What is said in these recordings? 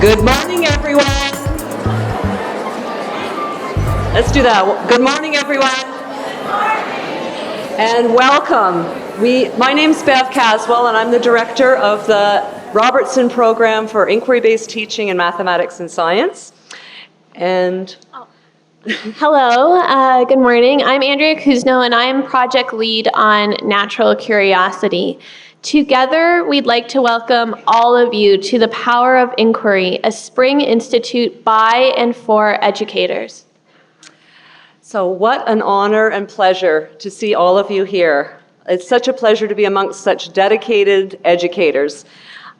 Good morning, everyone. Let's do that. Good morning, everyone. And welcome. My name's Bev Caswell, and I'm the director of the Robertson Program for Inquiry-Based Teaching in Mathematics and Science. And hello, good morning. I'm Andrea Kuzno, and I'm project lead on Natural Curiosity. Together, we'd like to welcome all of you to the Power of Inquiry, a spring institute by and for educators. So what an honor and pleasure to see all of you here. It's such a pleasure to be amongst such dedicated educators.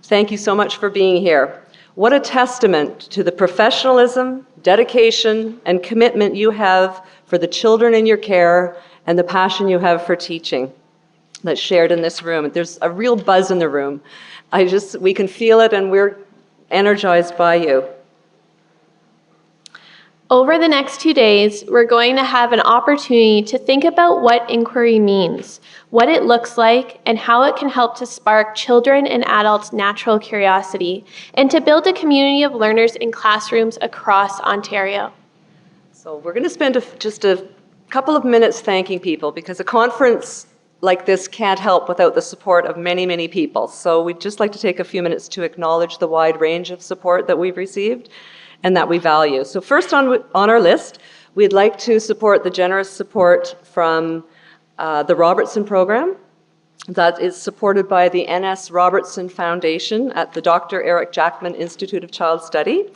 Thank you so much for being here. What a testament to the professionalism, dedication, and commitment you have for the children in your care and the passion you have for teaching that's shared in this room. There's a real buzz in the room. We can feel it, and we're energized by you. Over the next 2 days, we're going to have an opportunity to think about what inquiry means, what it looks like, and how it can help to spark children and adults' natural curiosity, and to build a community of learners in classrooms across Ontario. So we're going to spend just a couple of minutes thanking people, because a conference like this can't help without the support of many, many people. So we'd just like to take a few minutes to acknowledge the wide range of support that we've received and that we value. So first on our list, we'd like to support the generous support from the Robertson Program that is supported by the N.S. Robertson Foundation at the Dr.Eric Jackman Institute of Child Study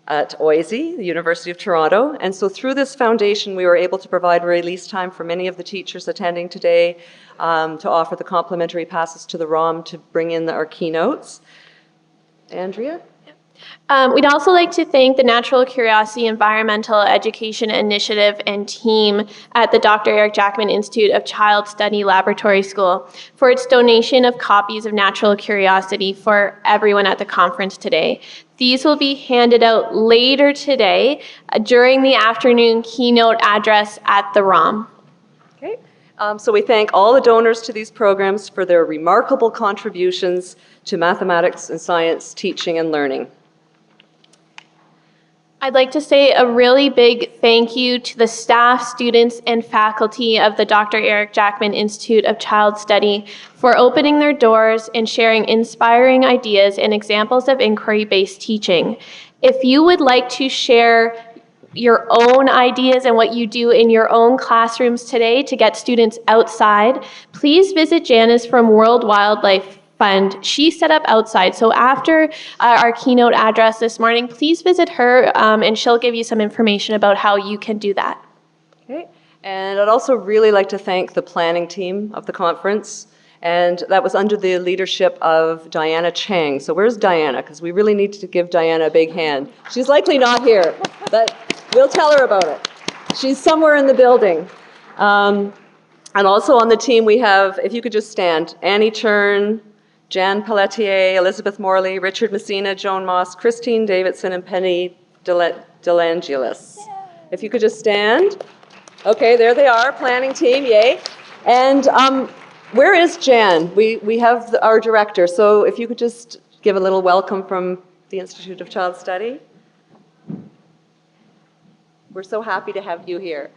at OISE, the University of Toronto. And so through this foundation, we were able to provide release time for many of the teachers attending today to offer the complimentary passes to the ROM to bring in our keynotes. Andrea? We'd also like to thank the Natural Curiosity Environmental Education Initiative and team at the Dr. Eric Jackman Institute of Child Study Laboratory School for its donation of copies of Natural Curiosity for everyone at the conference today. These will be handed out later today during the afternoon keynote address at the ROM. Okay. So we thank all the donors to these programs for their remarkable contributions to mathematics and science teaching and learning. I'd like to say a really big thank you to the staff, students, and faculty of the Dr. Eric Jackman Institute of Child Study for opening their doors and sharing inspiring ideas and examples of inquiry-based teaching. If you would like to share your own ideas and what you do in your own classrooms today to get students outside, please visit Janice from World Wildlife Fund. She set up outside. So after our keynote address this morning, please visit her and she'll give you some information about how you can do that. Okay. And I'd also really like to thank the planning team of the conference. And that was under the leadership of Diana Chang. So where's Diana? Because we really need to give Diana a big hand. She's likely not here, but we'll tell her about it. She's somewhere in the building. And also on the team we have, if you could just stand, Annie Chern, Jan Pelletier, Elizabeth Morley, Richard Messina, Joan Moss, Christine Davidson, and Penny DeLangelis. Yeah. If you could just stand. Okay, there they are, planning team, yay. And where is Jan? We have our director, so if you could just give a little welcome from the Institute of Child Study. We're so happy to have you here.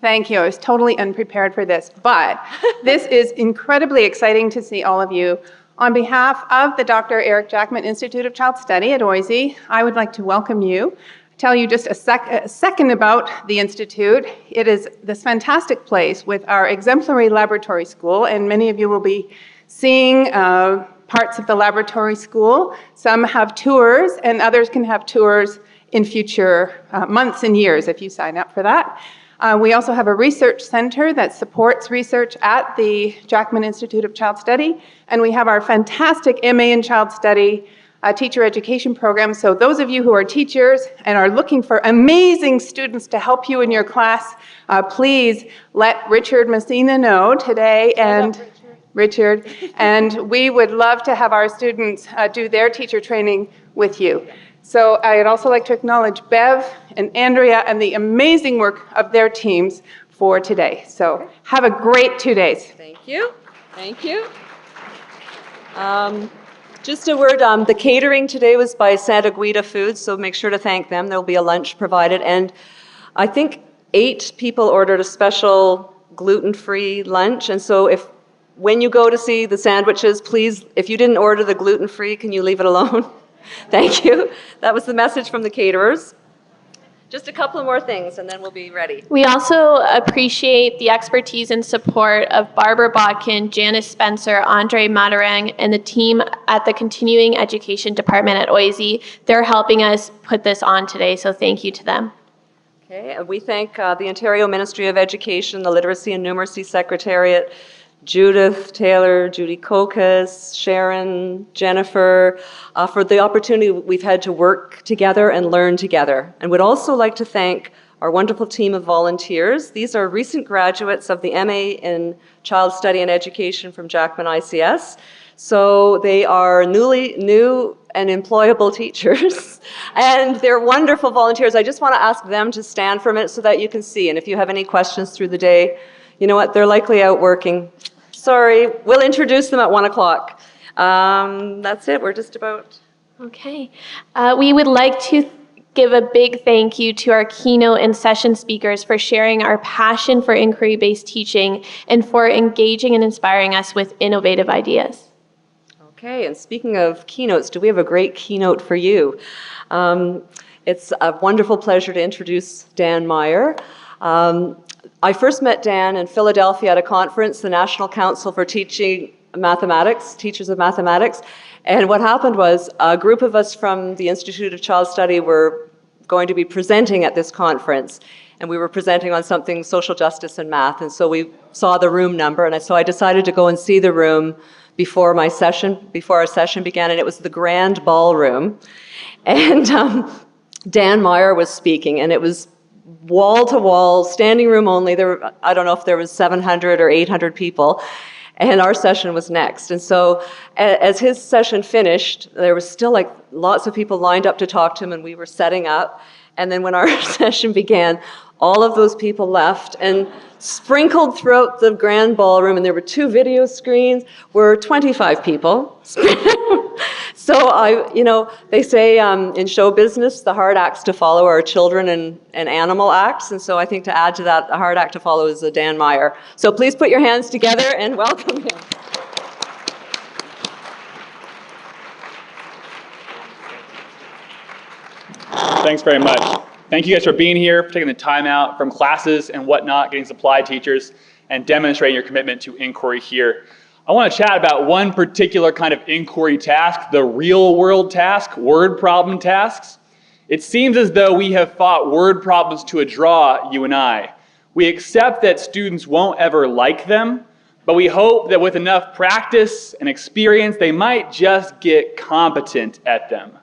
Thank you. I was totally unprepared for this, but this is incredibly exciting to see all of you. On behalf of the Dr. Eric Jackman Institute of Child Study at OISE, I would like to welcome you tell you just a second about the Institute. It is this fantastic place with our exemplary laboratory school, and many of you will be seeing parts of the laboratory school. Some have tours, and others can have tours in future months and years if you sign up for that. We also have a research center that supports research at the Jackman Institute of Child Study, and we have our fantastic MA in Child Study teacher education program. So those of you who are teachers and are looking for amazing students to help you in your class, please let Richard Messina know today, and Richard, and we would love to have our students do their teacher training with you. So I'd also like to acknowledge Bev and Andrea and the amazing work of their teams for today. So have a great 2 days. Thank you. Thank you. Just a word, the catering today was by Santa Guida Foods, so make sure to thank them. There'll be a lunch provided. And I think 8 people ordered a special gluten-free lunch. And so when you go to see the sandwiches, please, if you didn't order the gluten-free, can you leave it alone? Thank you. That was the message from the caterers. Just a couple of more things, and then we'll be ready. We also appreciate the expertise and support of Barbara Bodkin, Janice Spencer, Andre Matarang, and the team at the Continuing Education Department at OISE. They're helping us put this on today, so thank you to them. Okay, and we thank the Ontario Ministry of Education, the Literacy and Numeracy Secretariat, Judith Taylor, Judy Kokas, Sharon, Jennifer, for the opportunity we've had to work together and learn together. And would also like to thank our wonderful team of volunteers. These are recent graduates of the MA in Child Study and Education from Jackman ICS. So they are new and employable teachers, and they're wonderful volunteers. I just want to ask them to stand for a minute so that you can see. And if you have any questions through the day, you know what, they're likely out working. Sorry, we'll introduce them at 1 o'clock. That's it, we're just about. Okay. We would like to give a big thank you to our keynote and session speakers for sharing our passion for inquiry-based teaching and for engaging and inspiring us with innovative ideas. Okay, and speaking of keynotes, do we have a great keynote for you? It's a wonderful pleasure to introduce Dan Meyer. I first met Dan in Philadelphia at a conference, the National Council for Teaching Mathematics, Teachers of Mathematics. And what happened was a group of us from the Institute of Child Study were going to be presenting at this conference. And we were presenting on something social justice and math. And so we saw the room number. And so I decided to go and see the room before our session began. And it was the Grand Ballroom. And Dan Meyer was speaking. And it was wall-to-wall, standing room only. I don't know if there was 700 or 800 people, and our session was next. And so as his session finished, there was still like lots of people lined up to talk to him, and we were setting up. And then when our session began, all of those people left, and sprinkled throughout the Grand Ballroom, and there were 2 video screens, were 25 people. So they say in show business, the hard acts to follow are children and animal acts. And so I think to add to that, the hard act to follow is Dan Meyer. So please put your hands together and welcome him. Thanks very much. Thank you guys for being here, for taking the time out from classes and whatnot, getting supply teachers, and demonstrating your commitment to inquiry here. I want to chat about one particular kind of inquiry task, the real world task, word problem tasks. It seems as though we have fought word problems to a draw, you and I. We accept that students won't ever like them, but we hope that with enough practice and experience, they might just get competent at them.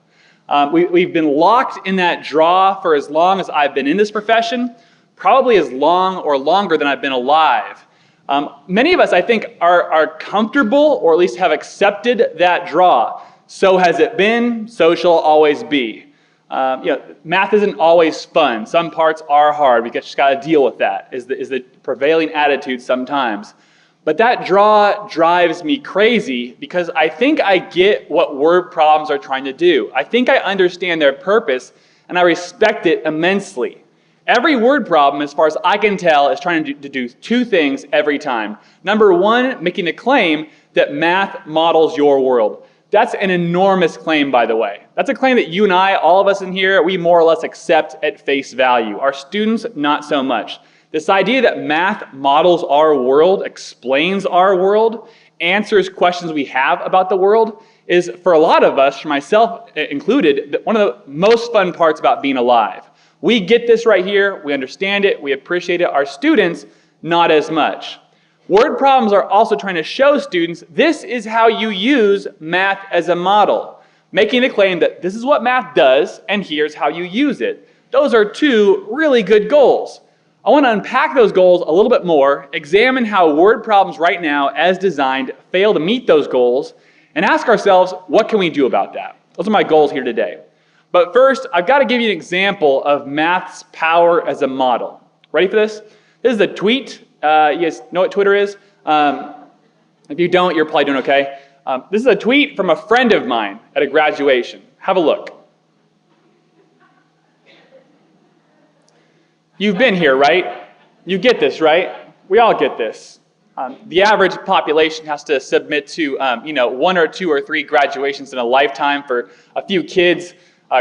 We've been locked in that draw for as long as I've been in this profession, probably as long or longer than I've been alive. Many of us, I think, are comfortable or at least have accepted that draw. So has it been, so shall it always be. Math isn't always fun. Some parts are hard. We just got to deal with that, is the prevailing attitude sometimes. But that draw drives me crazy because I think I get what word problems are trying to do. I think I understand their purpose, and I respect it immensely. Every word problem, as far as I can tell, is trying to do 2 things every time. Number 1, making a claim that math models your world. That's an enormous claim, by the way. That's a claim that you and I, all of us in here, we more or less accept at face value. Our students, not so much. This idea that math models our world, explains our world, answers questions we have about the world is, for a lot of us, for myself included, one of the most fun parts about being alive. We get this right here, we understand it, we appreciate it. Our students, not as much. Word problems are also trying to show students this is how you use math as a model, making the claim that this is what math does and here's how you use it. Those are two really good goals. I want to unpack those goals a little bit more, examine how word problems right now, as designed, fail to meet those goals, and ask ourselves, what can we do about that? Those are my goals here today. But first, I've got to give you an example of math's power as a model. Ready for this? This is a tweet. You guys know what Twitter is? If you don't, you're probably doing okay. This is a tweet from a friend of mine at a graduation. Have a look. You've been here, right? You get this, right? We all get this. The average population has to submit to, 1 or 2 or 3 graduations in a lifetime for a few kids,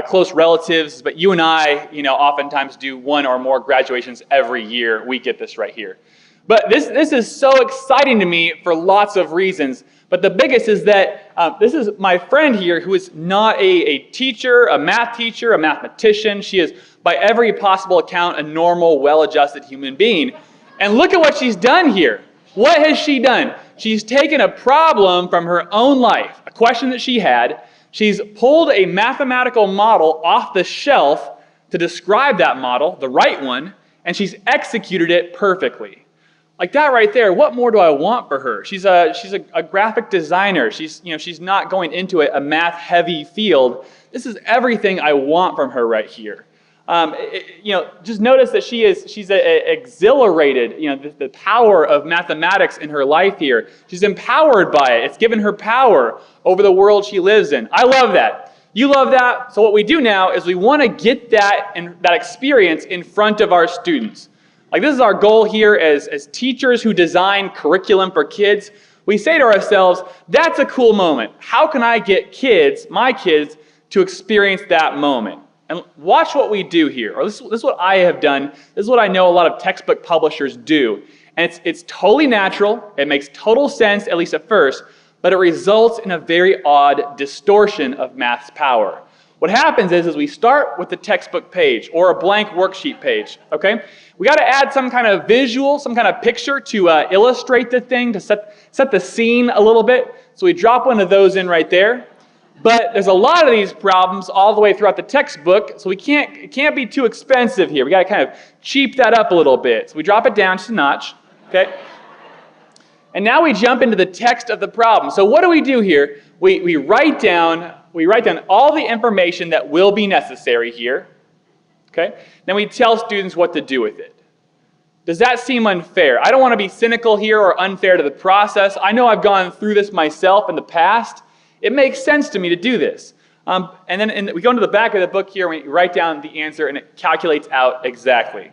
close relatives. But you and I, oftentimes do 1 or more graduations every year. We get this right here. But this is so exciting to me for lots of reasons. But the biggest is that this is my friend here who is not a teacher, a math teacher, a mathematician. She is, by every possible account, a normal, well-adjusted human being. And look at what she's done here. What has she done? She's taken a problem from her own life, a question that she had. She's pulled a mathematical model off the shelf to describe that model, the right one, and she's executed it perfectly. Like that right there, what more do I want for her? She's a graphic designer. She's not going into a math-heavy field. This is everything I want from her right here. Just notice that she's exhilarated, the power of mathematics in her life here. She's empowered by it. It's given her power over the world she lives in. I love that. You love that. So what we do now is we want to get that experience in front of our students. Like this is our goal here as teachers who design curriculum for kids. We say to ourselves, that's a cool moment. How can I get my kids, to experience that moment? And watch what we do here. Or this is what I have done. This is what I know a lot of textbook publishers do. And it's totally natural. It makes total sense, at least at first, but it results in a very odd distortion of math's power. What happens is we start with the textbook page or a blank worksheet page, okay? We got to add some kind of visual, some kind of picture to illustrate the thing, to set the scene a little bit. So we drop one of those in right there. But there's a lot of these problems all the way throughout the textbook, so it can't be too expensive here. We got to kind of cheap that up a little bit. So we drop it down just a notch, okay? And now we jump into the text of the problem. So what do we do here? We write down all the information that will be necessary here, okay? Then we tell students what to do with it. Does that seem unfair? I don't want to be cynical here or unfair to the process. I know I've gone through this myself in the past. It makes sense to me to do this. And then we go into the back of the book here and we write down the answer and it calculates out exactly.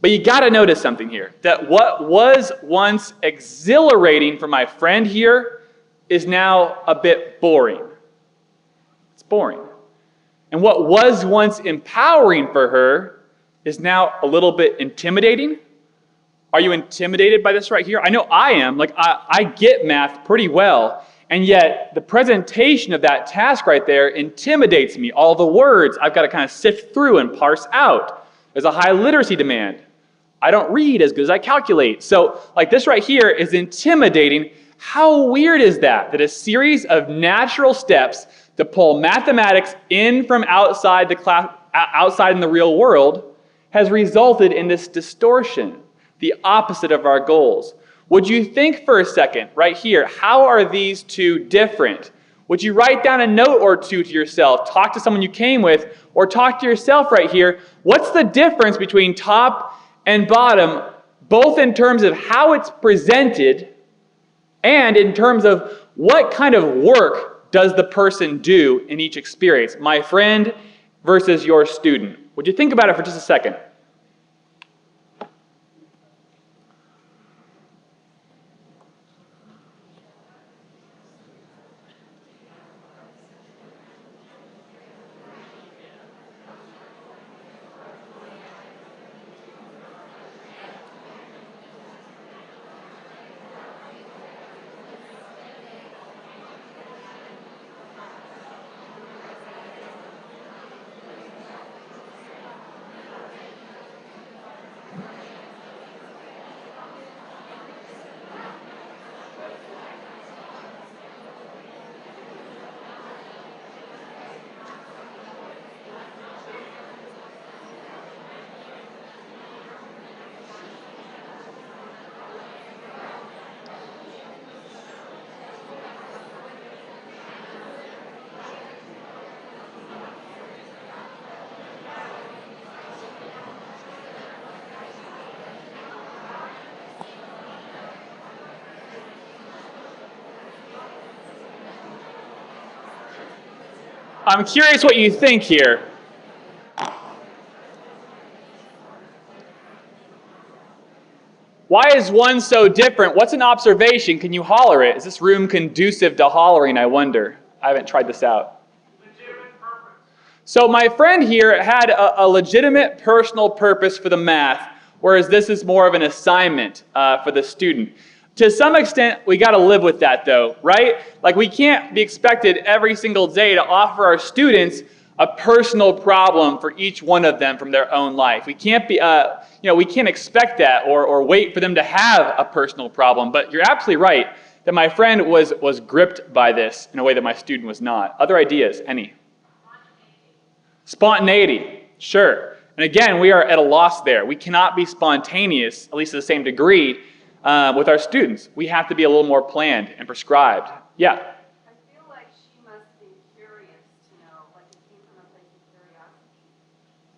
But you got to notice something here, that what was once exhilarating for my friend here is now a bit boring. It's boring. And what was once empowering for her is now a little bit intimidating. Are you intimidated by this right here? I know I am. I get math pretty well. And yet, the presentation of that task right there intimidates me. All the words I've got to kind of sift through and parse out. There's a high literacy demand. I don't read as good as I calculate. So, this right here is intimidating. How weird is that? That a series of natural steps to pull mathematics in from outside the class, outside in the real world, has resulted in this distortion, the opposite of our goals. Would you think for a second, right here, how are these two different? Would you write down a note or two to yourself, talk to someone you came with, or talk to yourself right here? What's the difference between top and bottom, both in terms of how it's presented and in terms of what kind of work does the person do in each experience? My friend versus your student. Would you think about it for just a second? I'm curious what you think here. Why is one so different? What's an observation? Can you holler it? Is this room conducive to hollering, I wonder? I haven't tried this out. Legitimate purpose. So my friend here had a legitimate personal purpose for the math, whereas this is more of an assignment for the student. To some extent, we got to live with that though, right? Like we can't be expected every single day to offer our students a personal problem for each one of them from their own life. We can't be, we can't expect that or wait for them to have a personal problem. But you're absolutely right that my friend was gripped by this in a way that my student was not. Other ideas? Any? Spontaneity. Sure. And again, we are at a loss there. We cannot be spontaneous, at least to the same degree, with our students. We have to be a little more planned and prescribed. Yeah? I feel like she must be curious to know, like it came from a place of curiosity.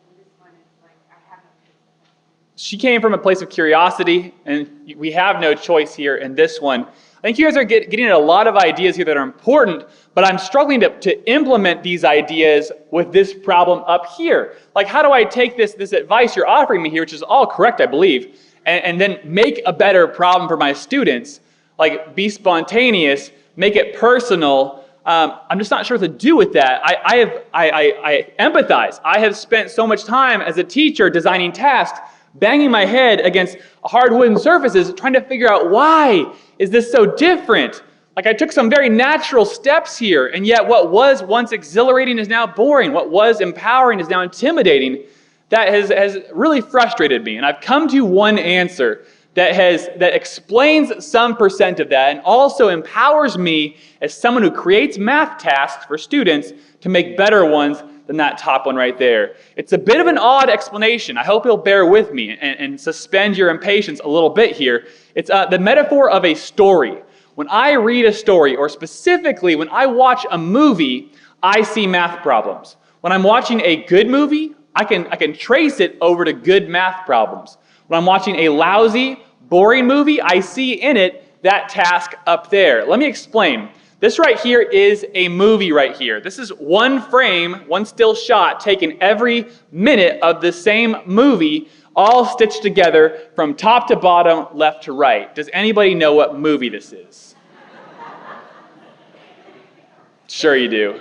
And this one is like, I have no choice. She came from a place of curiosity, and we have no choice here in this one. I think you guys are getting at a lot of ideas here that are important, but I'm struggling to implement these ideas with this problem up here. Like, how do I take this advice you're offering me here, which is all correct, I believe, and then make a better problem for my students? Like, be spontaneous, make it personal. I'm just not sure what to do with that. I empathize. I have spent so much time as a teacher designing tasks, banging my head against hard wooden surfaces, trying to figure out why is this so different. Like I took some very natural steps here, and yet what was once exhilarating is now boring. What was empowering is now intimidating. That has really frustrated me, and I've come to one answer that explains some percent of that and also empowers me as someone who creates math tasks for students to make better ones than that top one right there. It's a bit of an odd explanation. I hope you'll bear with me and suspend your impatience a little bit here. It's the metaphor of a story. When I read a story, or specifically when I watch a movie, I see math problems. When I'm watching a good movie, I can trace it over to good math problems. When I'm watching a lousy, boring movie, I see in it that task up there. Let me explain. This right here is a movie right here. This is one frame, one still shot taken every minute of the same movie, all stitched together from top to bottom, left to right. Does anybody know what movie this is? Sure you do.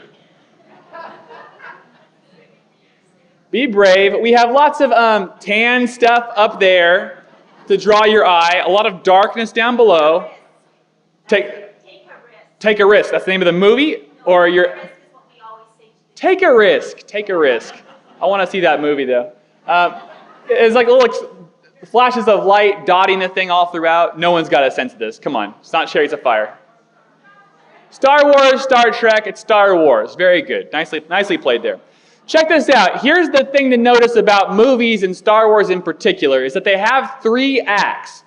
Be brave. We have lots of tan stuff up there to draw your eye, a lot of darkness down below. Take a risk. That's the name of the movie? Or you're... Take a risk. Take a risk. I want to see that movie, though. It's like little flashes of light dotting the thing all throughout. No one's got a sense of this. Come on. It's not Chariots of Fire. Star Wars, Star Trek, it's Star Wars. Very good. Nicely played there. Check this out. Here's the thing to notice about movies and Star Wars in particular, is that they have 3 acts.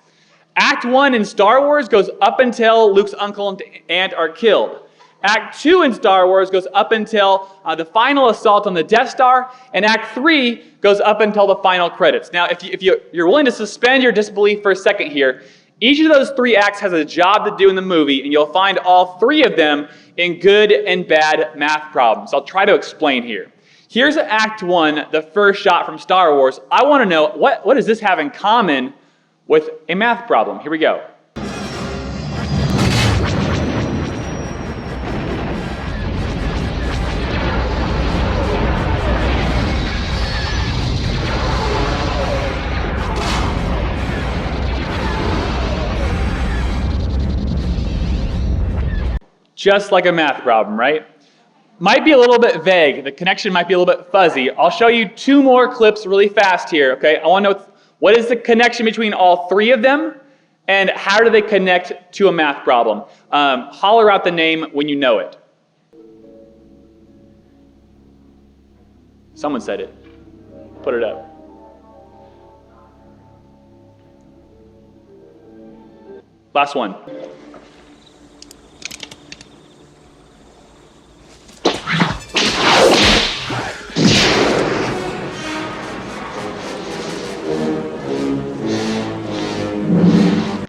Act 1 in Star Wars goes up until Luke's uncle and aunt are killed. Act 2 in Star Wars goes up until the final assault on the Death Star, and Act 3 goes up until the final credits. Now, if you're willing to suspend your disbelief for a second here, each of those 3 acts has a job to do in the movie, and you'll find all 3 of them in good and bad math problems. I'll try to explain here. Here's Act 1, the first shot from Star Wars. I want to know, what does this have in common with a math problem? Here we go. Just like a math problem, right? Might be a little bit vague. The connection might be a little bit fuzzy. I'll show you 2 more clips really fast here, okay? I want to know what is the connection between all 3 of them, and how do they connect to a math problem? Holler out the name when you know it. Someone said it. Put it up. Last one.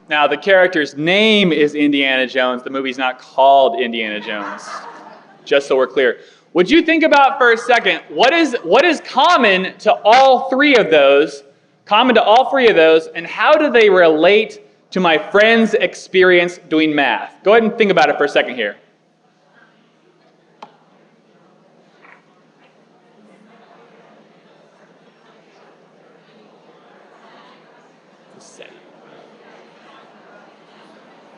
Now, the character's name is Indiana Jones. The movie's not called Indiana Jones, just so we're clear. Would you think about for a second, what is common to all three of those, and how do they relate to my friend's experience doing math? Go ahead and think about it for a second here.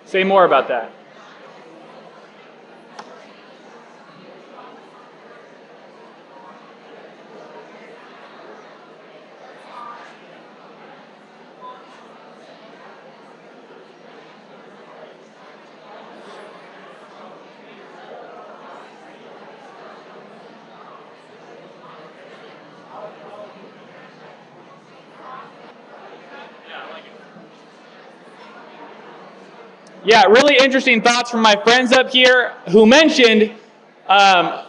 Say more about that. Yeah, really interesting thoughts from my friends up here who mentioned a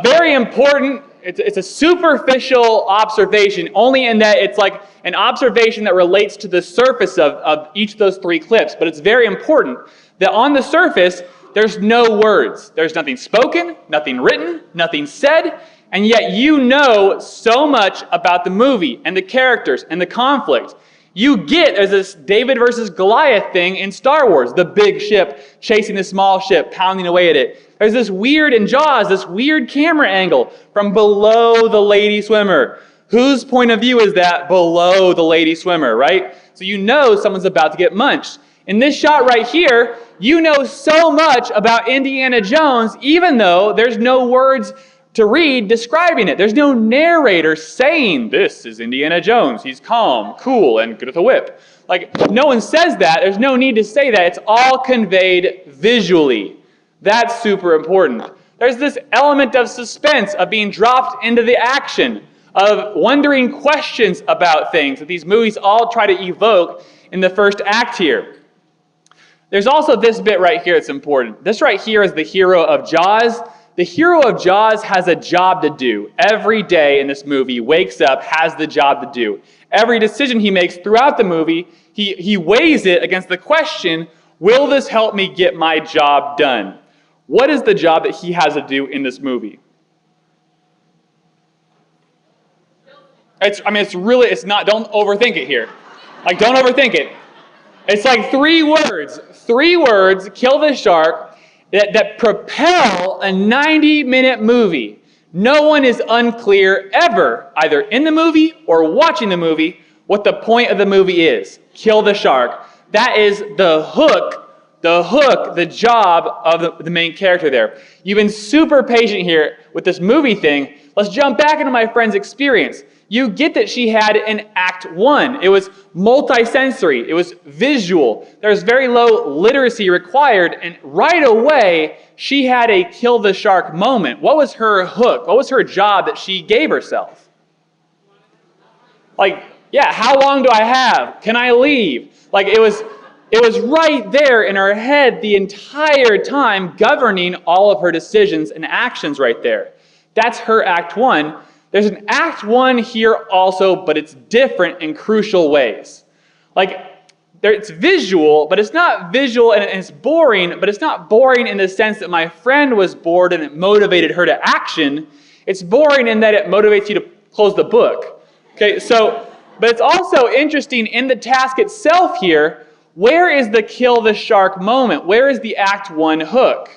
very important, it's a superficial observation, only in that it's like an observation that relates to the surface of each of those three clips. But it's very important that on the surface, there's no words. There's nothing spoken, nothing written, nothing said, and yet you know so much about the movie and the characters and the conflict. There's this David versus Goliath thing in Star Wars, the big ship chasing the small ship, pounding away at it. There's this weird, in Jaws, this weird camera angle from below the lady swimmer. Whose point of view is that below the lady swimmer, right? So you know someone's about to get munched. In this shot right here, you know so much about Indiana Jones, even though there's no words to read describing it. There's no narrator saying, this is Indiana Jones. He's calm, cool, and good with a whip. Like, no one says that. There's no need to say that. It's all conveyed visually. That's super important. There's this element of suspense, of being dropped into the action, of wondering questions about things that these movies all try to evoke in the first act here. There's also this bit right here that's important. This right here is the hero of Jaws. The hero of Jaws has a job to do. Every day in this movie, wakes up, has the job to do. Every decision he makes throughout the movie, he weighs it against the question, will this help me get my job done? What is the job that he has to do in this movie? Don't overthink it here. Like, don't overthink it. It's like three words, kill the shark, that propel a 90-minute movie. No one is unclear ever, either in the movie or watching the movie, what the point of the movie is. Kill the shark. That is the hook, the job of the main character there. You've been super patient here with this movie thing. Let's jump back into my friend's experience. You get that she had an Act 1. It was multisensory. It was visual. There was very low literacy required, and right away, she had a kill the shark moment. What was her hook? What was her job that she gave herself? Like, yeah, how long do I have? Can I leave? Like, it was right there in her head the entire time, governing all of her decisions and actions right there. That's her Act 1. There's an Act 1 here also, but it's different in crucial ways. Like, it's visual, but it's not visual, and it's boring, but it's not boring in the sense that my friend was bored and it motivated her to action. It's boring in that it motivates you to close the book. Okay, but it's also interesting in the task itself here, where is the kill the shark moment? Where is the Act 1 hook?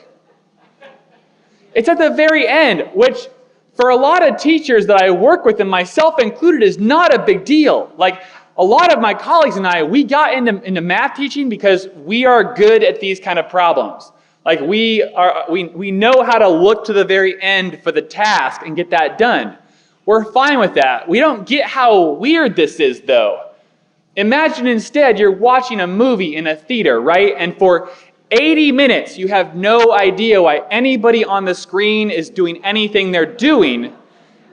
It's at the very end, which for a lot of teachers that I work with, and myself included, is not a big deal. Like, a lot of my colleagues and I, we got into math teaching because we are good at these kind of problems. Like, we know how to look to the very end for the task and get that done. We're fine with that. We don't get how weird this is, though. Imagine instead you're watching a movie in a theater, right? And for 80 minutes, you have no idea why anybody on the screen is doing anything they're doing.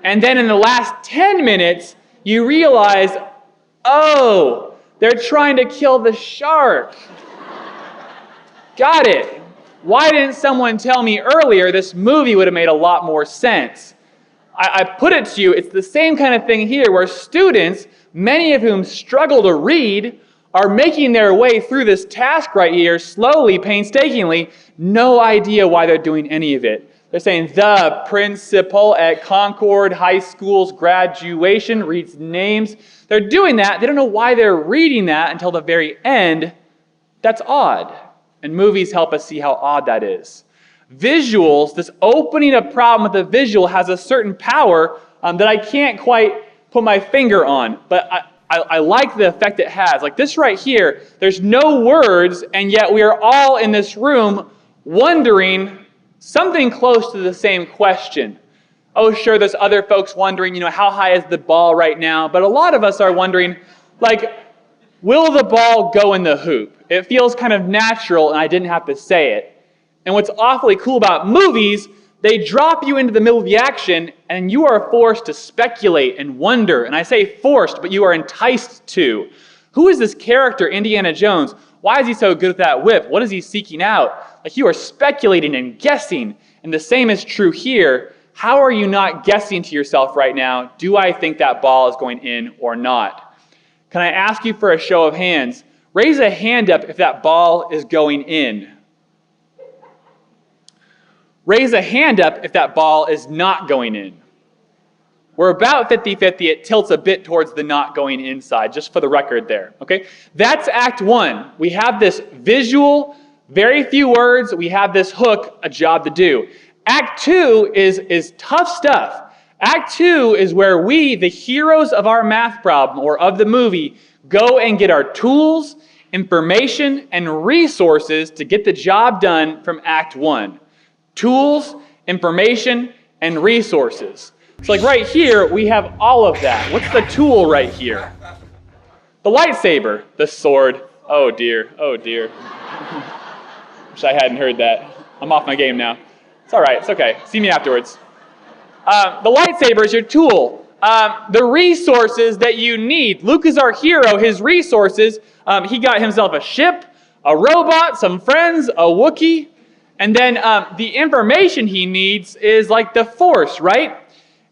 And then in the last 10 minutes, you realize, oh, they're trying to kill the shark. Got it. Why didn't someone tell me earlier? This movie would have made a lot more sense. I put it to you, it's the same kind of thing here where students, many of whom struggle to read, are making their way through this task right here, slowly, painstakingly, no idea why they're doing any of it. They're saying the principal at Concord High School's graduation reads names. They're doing that. They don't know why they're reading that until the very end. That's odd. And movies help us see how odd that is. Visuals, this opening a problem with a visual has a certain power that I can't quite put my finger on. But I like the effect it has. Like this right here, there's no words, and yet we are all in this room wondering something close to the same question. Oh, sure, there's other folks wondering, how high is the ball right now? But a lot of us are wondering, will the ball go in the hoop? It feels kind of natural, and I didn't have to say it. And what's awfully cool about movies, they drop you into the middle of the action, and you are forced to speculate and wonder. And I say forced, but you are enticed to. Who is this character, Indiana Jones? Why is he so good at that whip? What is he seeking out? You are speculating and guessing. And the same is true here. How are you not guessing to yourself right now, do I think that ball is going in or not? Can I ask you for a show of hands? Raise a hand up if that ball is going in. Raise a hand up if that ball is not going in. We're about 50-50. It tilts a bit towards the not going inside, just for the record there. Okay? That's Act 1. We have this visual, very few words. We have this hook, a job to do. Act 2 is tough stuff. Act 2 is where we, the heroes of our math problem or of the movie, go and get our tools, information, and resources to get the job done from Act 1. Tools, information, and resources. So right here, we have all of that. What's the tool right here? The lightsaber, the sword. Oh dear, oh dear. Wish I hadn't heard that. I'm off my game now. It's all right, it's okay. See me afterwards. The lightsaber is your tool. The resources that you need. Luke is our hero. His resources, he got himself a ship, a robot, some friends, a Wookiee, and then the information he needs is like the Force, right?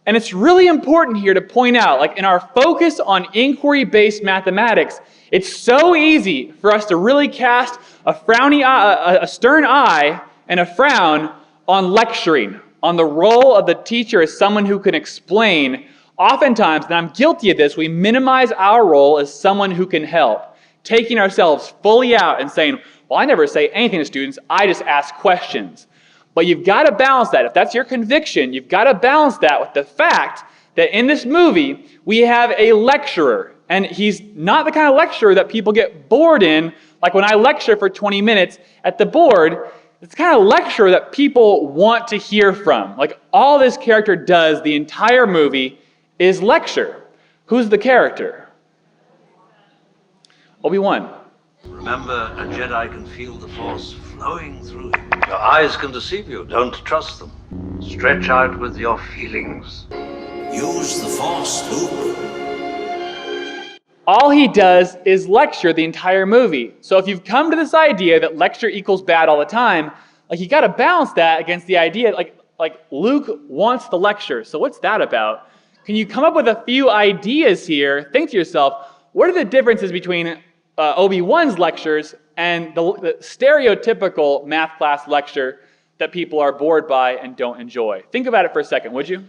And it's really important here to point out, in our focus on inquiry-based mathematics, it's so easy for us to really cast a stern eye and a frown on lecturing, on the role of the teacher as someone who can explain. Oftentimes, and I'm guilty of this, we minimize our role as someone who can help, taking ourselves fully out and saying, well, I never say anything to students, I just ask questions. But you've got to balance that. If that's your conviction, you've got to balance that with the fact that in this movie, we have a lecturer. And he's not the kind of lecturer that people get bored in. Like when I lecture for 20 minutes at the board, it's the kind of lecturer that people want to hear from. All this character does the entire movie is lecture. Who's the character? Obi-Wan. Remember, a Jedi can feel the Force flowing through him. Your eyes can deceive you. Don't trust them. Stretch out with your feelings. Use the Force, Luke. All he does is lecture the entire movie. So if you've come to this idea that lecture equals bad all the time, you got to balance that against the idea like Luke wants the lecture. So what's that about? Can you come up with a few ideas here? Think to yourself, what are the differences between Obi-Wan's lectures and the stereotypical math class lecture that people are bored by and don't enjoy? Think about it for a second, would you?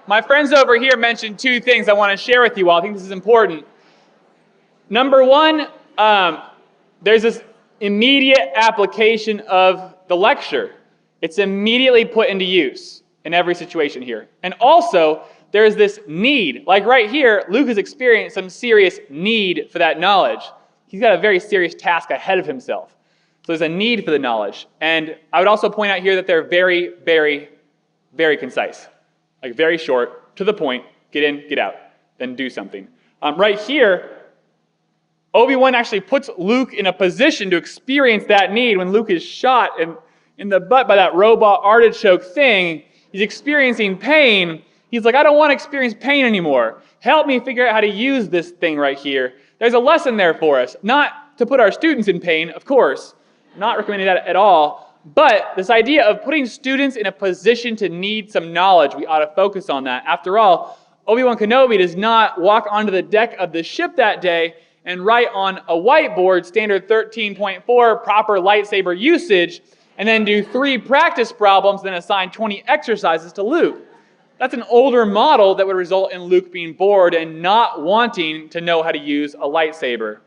My friends over here mentioned two things I want to share with you all. I think this is important. Number one, there's this immediate application of the lecture. It's immediately put into use. in every situation here. And also, there's this need. Like right here, Luke has experienced some serious need for that knowledge. He's got a very serious task ahead of himself. So there's a need for the knowledge. And I would also point out here that they're very, very, very concise. Like very short, to the point, get in, get out, then do something. Right here, Obi-Wan actually puts Luke in a position to experience that need when Luke is shot in the butt by that robot artichoke thing. He's experiencing pain. He's like, I don't want to experience pain anymore. Help me figure out how to use this thing right here. There's a lesson there for us. Not to put our students in pain, of course. Not recommending that at all. But this idea of putting students in a position to need some knowledge, we ought to focus on that. After all, Obi-Wan Kenobi does not walk onto the deck of the ship that day and write on a whiteboard standard 13.4 proper lightsaber usage, and then do 3 practice problems, then assign 20 exercises to Luke. That's an older model that would result in Luke being bored and not wanting to know how to use a lightsaber.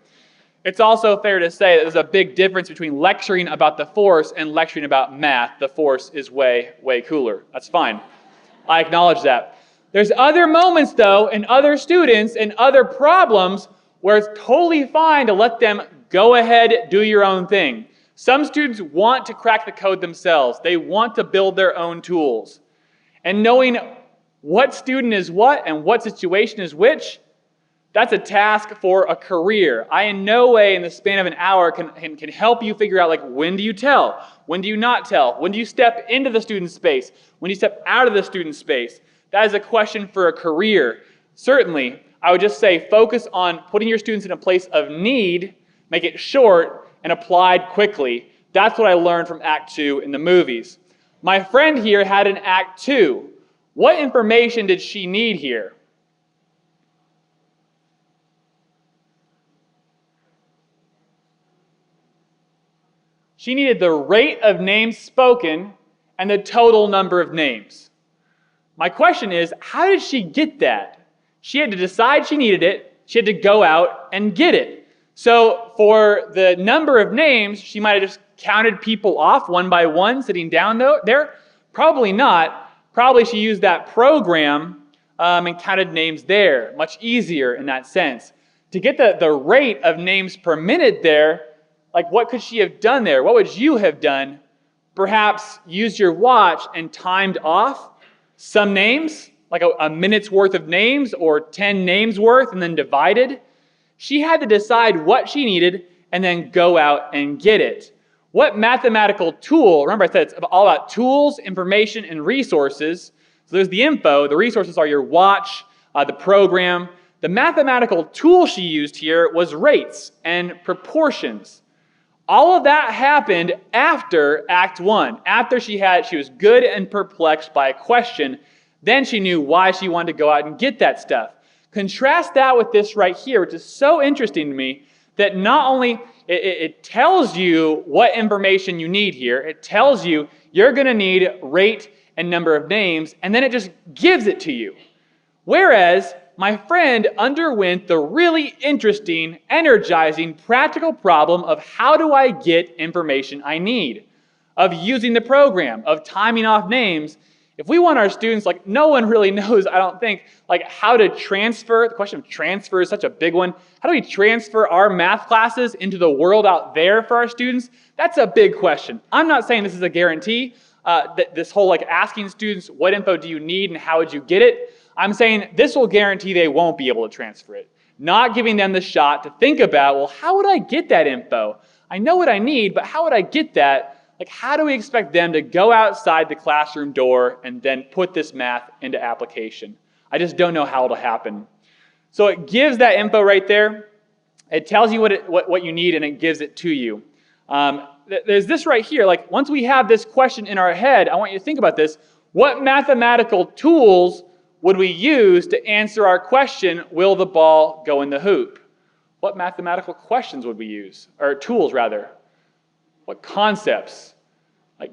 It's also fair to say that there's a big difference between lecturing about the Force and lecturing about math. The Force is way, way cooler. That's fine. I acknowledge that. There's other moments, though, and other students and other problems where it's totally fine to let them go ahead, do your own thing. Some students want to crack the code themselves. They want to build their own tools. And knowing what student is what and what situation is which, that's a task for a career. I in no way in the span of an hour can help you figure out, like, when do you tell? When do you not tell? When do you step into the student space? When do you step out of the student space? That is a question for a career. Certainly, I would just say focus on putting your students in a place of need, make it short, and applied quickly. That's what I learned from Act 2 in the movies. My friend here had an Act 2. What information did she need here? She needed the rate of names spoken and the total number of names. My question is, how did she get that? She had to decide she needed it. She had to go out and get it. So for the number of names, she might have just counted people off one by one sitting down there. Probably not. Probably she used that program and counted names there. Much easier in that sense. To get the rate of names per minute there, like what could she have done there? What would you have done? Perhaps used your watch and timed off some names, like a minute's worth of names or 10 names worth, and then divided. She had to decide what she needed and then go out and get it. What mathematical tool, remember I said it's all about tools, information, and resources. So there's the info, the resources are your watch, the program. The mathematical tool she used here was rates and proportions. All of that happened after Act 1, after she was good and perplexed by a question. Then she knew why she wanted to go out and get that stuff. Contrast that with this right here, which is so interesting to me, that not only it tells you what information you need here, it tells you you're going to need rate and number of names, and then it just gives it to you. Whereas my friend underwent the really interesting, energizing, practical problem of how do I get information I need, of using the program, of timing off names. If we want our students, like no one really knows, I don't think, like how to transfer. The question of transfer is such a big one. How do we transfer our math classes into the world out there for our students? That's a big question. I'm not saying this is a guarantee, that this whole like asking students, what info do you need and how would you get it? I'm saying this will guarantee they won't be able to transfer it. Not giving them the shot to think about, well, how would I get that info? I know what I need, but how would I get that? Like, how do we expect them to go outside the classroom door and then put this math into application? I just don't know how it'll happen. So it gives that info right there. It tells you what you need, and it gives it to you. There's this right here. Like, once we have this question in our head, I want you to think about this. What mathematical tools would we use to answer our question, will the ball go in the hoop? What mathematical questions would we use? Or tools, rather. What concepts? Like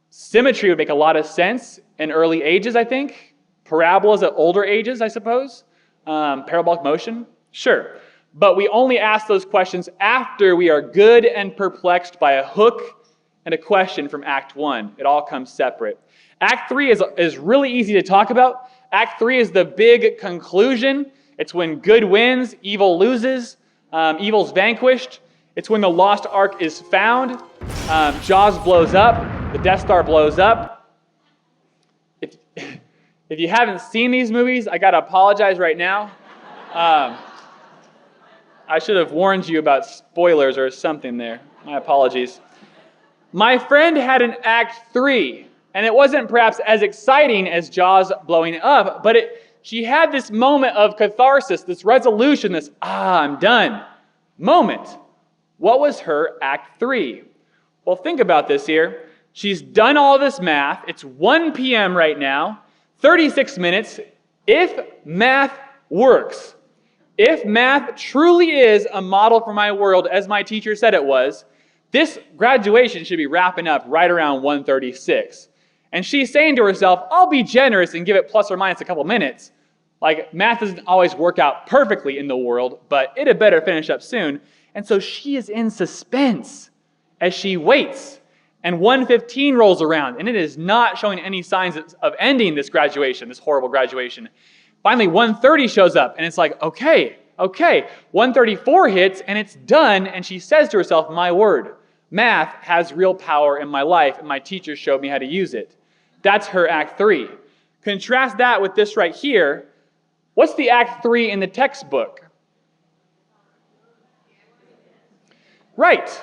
symmetry would make a lot of sense in early ages, I think. Parabolas at older ages, I suppose. Parabolic motion, sure. But we only ask those questions after we are good and perplexed by a hook and a question from Act 1. It all comes separate. Act 3 is really easy to talk about. Act 3 is the big conclusion. It's when good wins, evil loses, evil's vanquished. It's when the lost ark is found. Jaws blows up, the Death Star blows up. If you haven't seen these movies, I gotta apologize right now. I should have warned you about spoilers or something there. My apologies. My friend had an Act 3, and it wasn't perhaps as exciting as Jaws blowing up, but she had this moment of catharsis, this resolution, this, I'm done moment. What was her Act 3? Well, think about this here. She's done all this math. It's 1 p.m. right now, 36 minutes. If math works, if math truly is a model for my world, as my teacher said it was, this graduation should be wrapping up right around 1:36. And she's saying to herself, I'll be generous and give it plus or minus a couple minutes. Like, math doesn't always work out perfectly in the world, but it had better finish up soon. And so she is in suspense as she waits. And 1:15 rolls around, and it is not showing any signs of ending this graduation, this horrible graduation. Finally, 1:30 shows up, and it's like, okay. 1:34 hits, and it's done, and she says to herself, my word, math has real power in my life, and my teacher showed me how to use it. That's her Act 3. Contrast that with this right here. What's the Act 3 in the textbook? Right.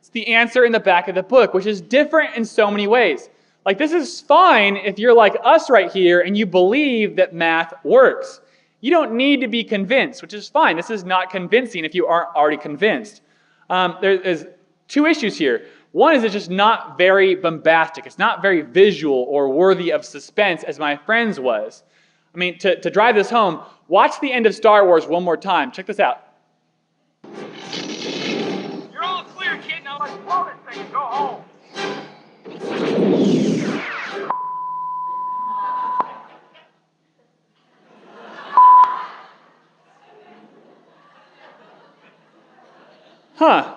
It's the answer in the back of the book, which is different in so many ways. Like, this is fine if you're like us right here and you believe that math works. You don't need to be convinced, which is fine. This is not convincing if you aren't already convinced. There's two issues here. One is it's just not very bombastic. It's not very visual or worthy of suspense as my friend's was. I mean, to drive this home, watch the end of Star Wars one more time. Check this out. You're all clear, kid. Now let's blow this thing and go home. Huh.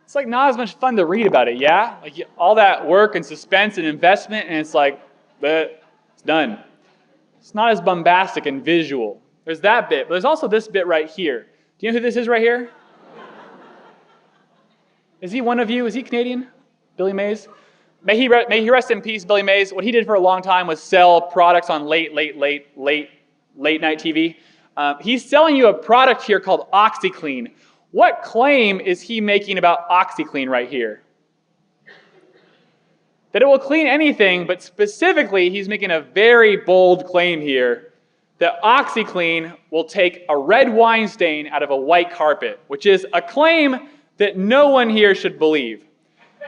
It's like not as much fun to read about it, yeah? Like all that work and suspense and investment, and it's like, it's done. It's not as bombastic and visual. There's that bit, but there's also this bit right here. Do you know who this is right here? Is he one of you? Is he Canadian? Billy Mays? May he rest in peace, Billy Mays. What he did for a long time was sell products on late night TV. He's selling you a product here called OxyClean. What claim is he making about OxyClean right here? That it will clean anything, but specifically he's making a very bold claim here that OxyClean will take a red wine stain out of a white carpet, which is a claim that no one here should believe.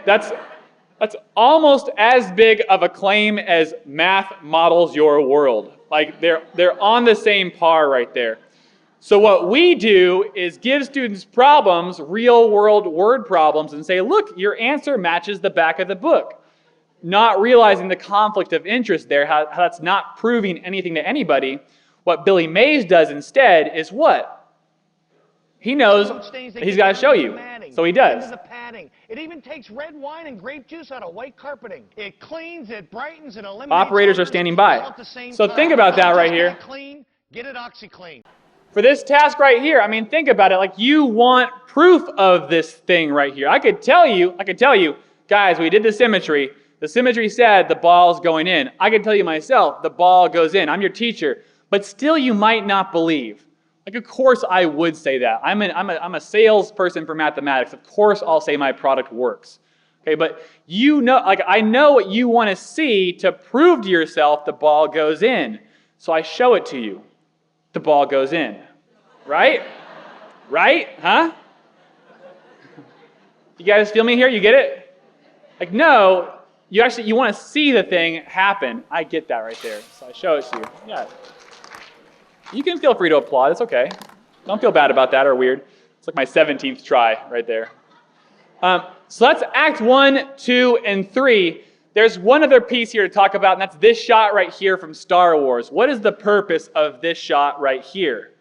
That's almost as big of a claim as math models your world. Like they're on the same par right there. So what we do is give students problems, real world word problems, and say, look, your answer matches the back of the book. Not realizing the conflict of interest there, how that's not proving anything to anybody. What Billy Mays does instead is what? He knows he's got to show you, so he does. It even takes red wine and grape juice out of white carpeting. It cleans, it brightens, it eliminates. Operators are standing by. So think about that right here. Clean, get it OxyClean. For this task right here, I mean, think about it. Like, you want proof of this thing right here. I could tell you, guys, we did the symmetry. The symmetry said the ball's going in. I could tell you myself, the ball goes in. I'm your teacher. But still, you might not believe. Like, of course I would say that. I'm a salesperson for mathematics. Of course I'll say my product works. Okay, but you know, like, I know what you want to see to prove to yourself the ball goes in. So I show it to you. The ball goes in. Right? Right? Huh? You guys feel me here? You get it? Like, no, you want to see the thing happen. I get that right there. So I show it to you. Yeah. You can feel free to applaud. It's okay. Don't feel bad about that or weird. It's like my 17th try right there. So that's Act 1, 2, and 3. There's one other piece here to talk about, and that's this shot right here from Star Wars. What is the purpose of this shot right here?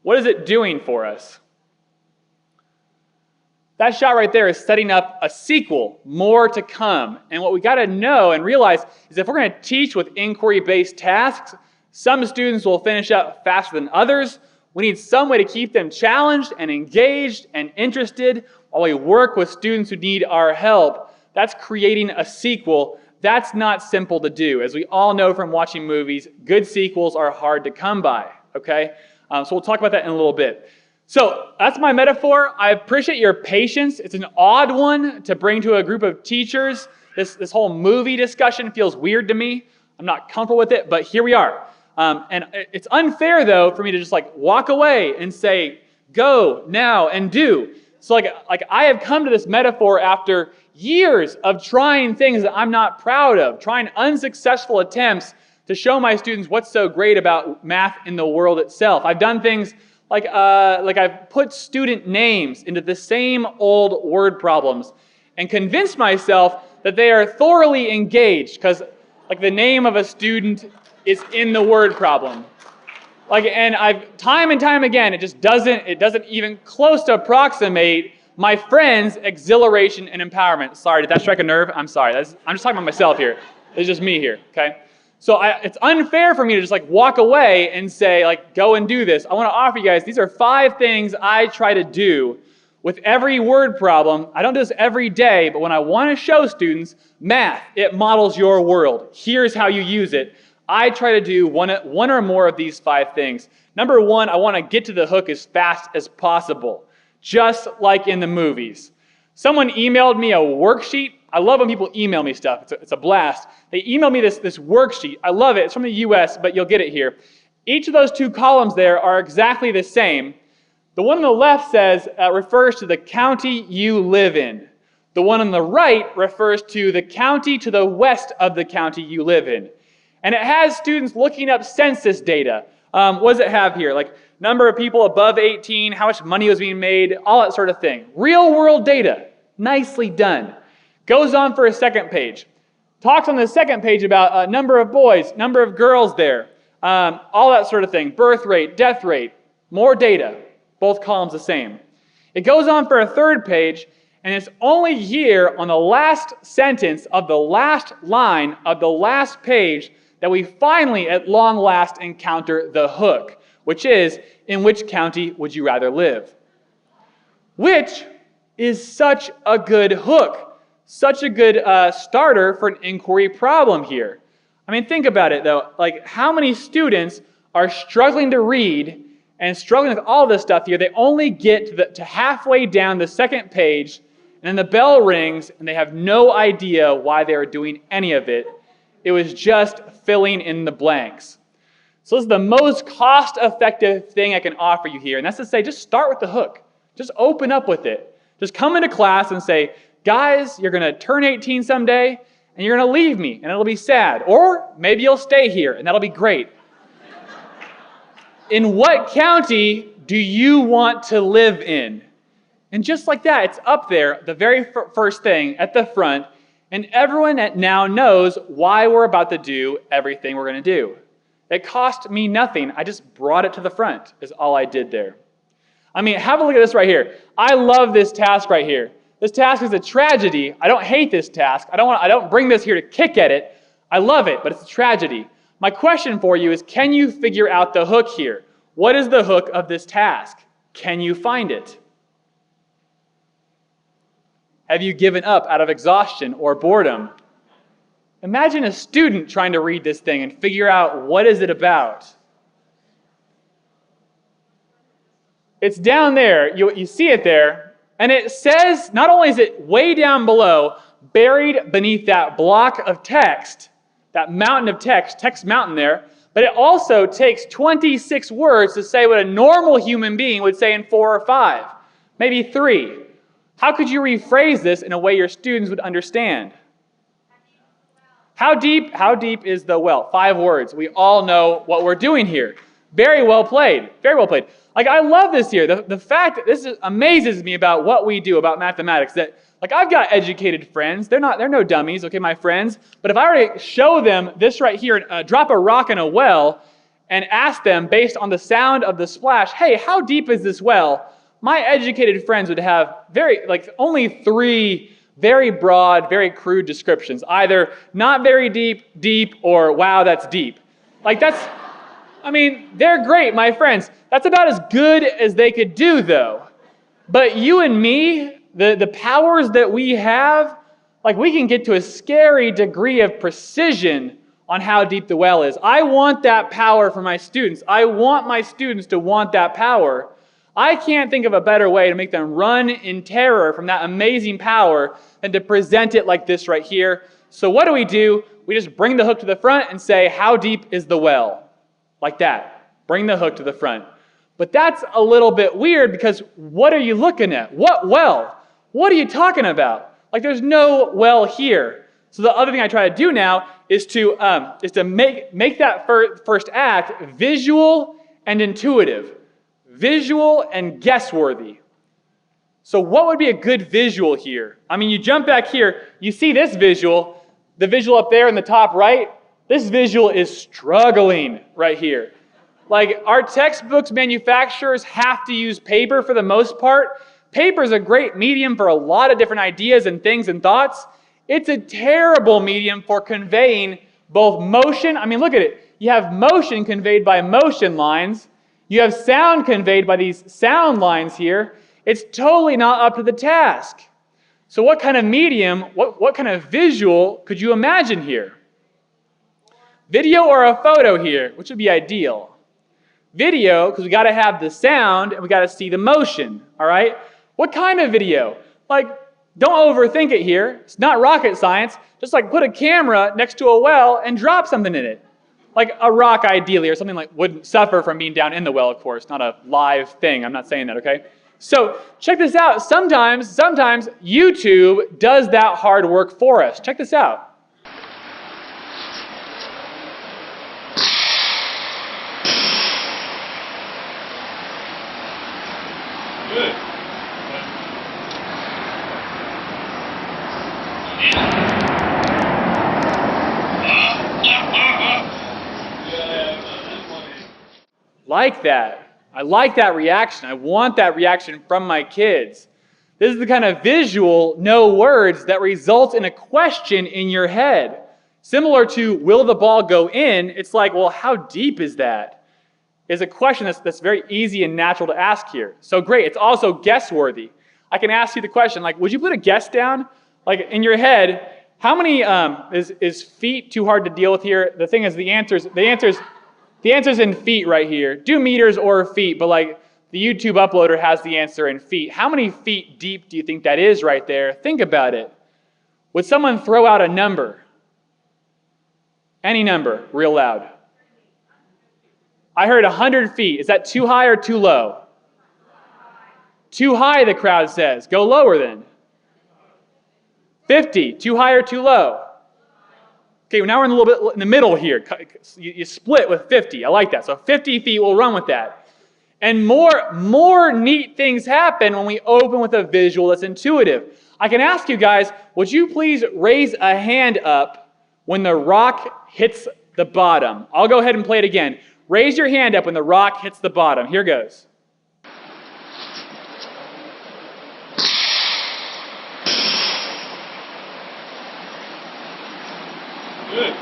What is it doing for us? That shot right there is setting up a sequel, more to come. And what we got to know and realize is if we're going to teach with inquiry-based tasks, some students will finish up faster than others. We need some way to keep them challenged and engaged and interested while we work with students who need our help. That's creating a sequel. That's not simple to do. As we all know from watching movies, good sequels are hard to come by, okay? So we'll talk about that in a little bit. So that's my metaphor. I appreciate your patience. It's an odd one to bring to a group of teachers. This whole movie discussion feels weird to me. I'm not comfortable with it, but here we are. And it's unfair, though, for me to just walk away and say, go now and do. So like I have come to this metaphor after years of trying things that I'm not proud of, trying unsuccessful attempts to show my students what's so great about math in the world itself. I've done things like I've put student names into the same old word problems and convinced myself that they are thoroughly engaged because the name of a student is in the word problem. And I've time and time again, it doesn't even close to approximate my friends' exhilaration and empowerment. Sorry, did that strike a nerve? I'm sorry. I'm just talking about myself here. It's just me here, okay? So it's unfair for me to just walk away and say, go and do this. I want to offer you guys, these are 5 things I try to do with every word problem. I don't do this every day, but when I want to show students, math, it models your world. Here's how you use it. I try to do one or more of these 5 things. Number 1, I want to get to the hook as fast as possible, just like in the movies. Someone emailed me a worksheet. I love when people email me stuff. It's a blast. They emailed me this worksheet. I love it. It's from the US, but you'll get it here. Each of those 2 columns there are exactly the same. The one on the left says, refers to the county you live in. The one on the right refers to the county to the west of the county you live in. And it has students looking up census data. What does it have here? Number of people above 18, how much money was being made, all that sort of thing. Real world data. Nicely done. Goes on for a second page. Talks on the second page about number of boys, number of girls there, all that sort of thing. Birth rate, death rate, more data. Both columns the same. It goes on for a third page, and it's only here on the last sentence of the last line of the last page that we finally, at long last, encounter the hook, which is, in which county would you rather live? Which is such a good hook, such a good starter for an inquiry problem here. I mean, think about it, though. How many students are struggling to read and struggling with all this stuff here? They only get to halfway down the second page, and then the bell rings, and they have no idea why they are doing any of it. It was just filling in the blanks. So this is the most cost-effective thing I can offer you here, and that's to say, just start with the hook. Just open up with it. Just come into class and say, guys, you're going to turn 18 someday, and you're going to leave me, and it'll be sad. Or maybe you'll stay here, and that'll be great. In what county do you want to live in? And just like that, it's up there, the very first thing at the front, and everyone now knows why we're about to do everything we're going to do. It cost me nothing. I just brought it to the front, is all I did there. I mean, have a look at this right here. I love this task right here. This task is a tragedy. I don't hate this task. I don't bring this here to kick at it. I love it, but it's a tragedy. My question for you is, can you figure out the hook here? What is the hook of this task? Can you find it? Have you given up out of exhaustion or boredom? Imagine a student trying to read this thing and figure out what is it about. It's down there. You see it there. And it says, not only is it way down below, buried beneath that block of text, that mountain of text mountain there, but it also takes 26 words to say what a normal human being would say in 4 or 5, maybe 3. How could you rephrase this in a way your students would understand? How deep is the well? 5 words. We all know what we're doing here. Very well played. Very well played. I love this here. The fact that this amazes me about what we do, about mathematics, that I've got educated friends. They're no dummies, okay, my friends. But if I were to show them this right here, drop a rock in a well, and ask them based on the sound of the splash, hey, how deep is this well? my educated friends would have only 3 very broad, very crude descriptions. Either not very deep, deep, or wow, that's deep. They're great, my friends. That's about as good as they could do, though. But you and me, the powers that we have, we can get to a scary degree of precision on how deep the well is. I want that power for my students. I want my students to want that power. I can't think of a better way to make them run in terror from that amazing power than to present it like this right here. So what do? We just bring the hook to the front and say, how deep is the well? Like that. Bring the hook to the front. But that's a little bit weird because what are you looking at? What well? What are you talking about? There's no well here. So the other thing I try to do now is to make that first act visual and intuitive. Visual and guess-worthy. So what would be a good visual here? You jump back here, you see this visual, the visual up there in the top right, this visual is struggling right here. Our textbooks manufacturers have to use paper for the most part. Paper is a great medium for a lot of different ideas and things and thoughts. It's a terrible medium for conveying both motion. Look at it. You have motion conveyed by motion lines. You have sound conveyed by these sound lines here. It's totally not up to the task. So what kind of medium, what kind of visual could you imagine here? Video or a photo here, which would be ideal? Video, because we got to have the sound and we got to see the motion, all right? What kind of video? Don't overthink it here. It's not rocket science. Just put a camera next to a well and drop something in it. A rock ideally, or something wouldn't suffer from being down in the well, of course, not a live thing. I'm not saying that, okay? So check this out. Sometimes YouTube does that hard work for us. Check this out. Good. Like that. I like that reaction. I want that reaction from my kids. This is the kind of visual, no words, that results in a question in your head. Similar to, will the ball go in? It's well, how deep is that? Is a question that's very easy and natural to ask here. So great. It's also guess-worthy. I can ask you the question, would you put a guess down? In your head, how many, is feet too hard to deal with here? The thing is, the answer's in feet right here. Do meters or feet, but the YouTube uploader has the answer in feet. How many feet deep do you think that is right there? Think about it. Would someone throw out a number? Any number, real loud. I heard 100 feet. Is that too high or too low? Too high, the crowd says. Go lower then. 50. Too high or too low? Okay, now we're in a little bit in the middle here. You split with 50. I like that. So 50 feet, we'll run with that. And more neat things happen when we open with a visual that's intuitive. I can ask you guys, would you please raise a hand up when the rock hits the bottom? I'll go ahead and play it again. Raise your hand up when the rock hits the bottom. Here goes. Good.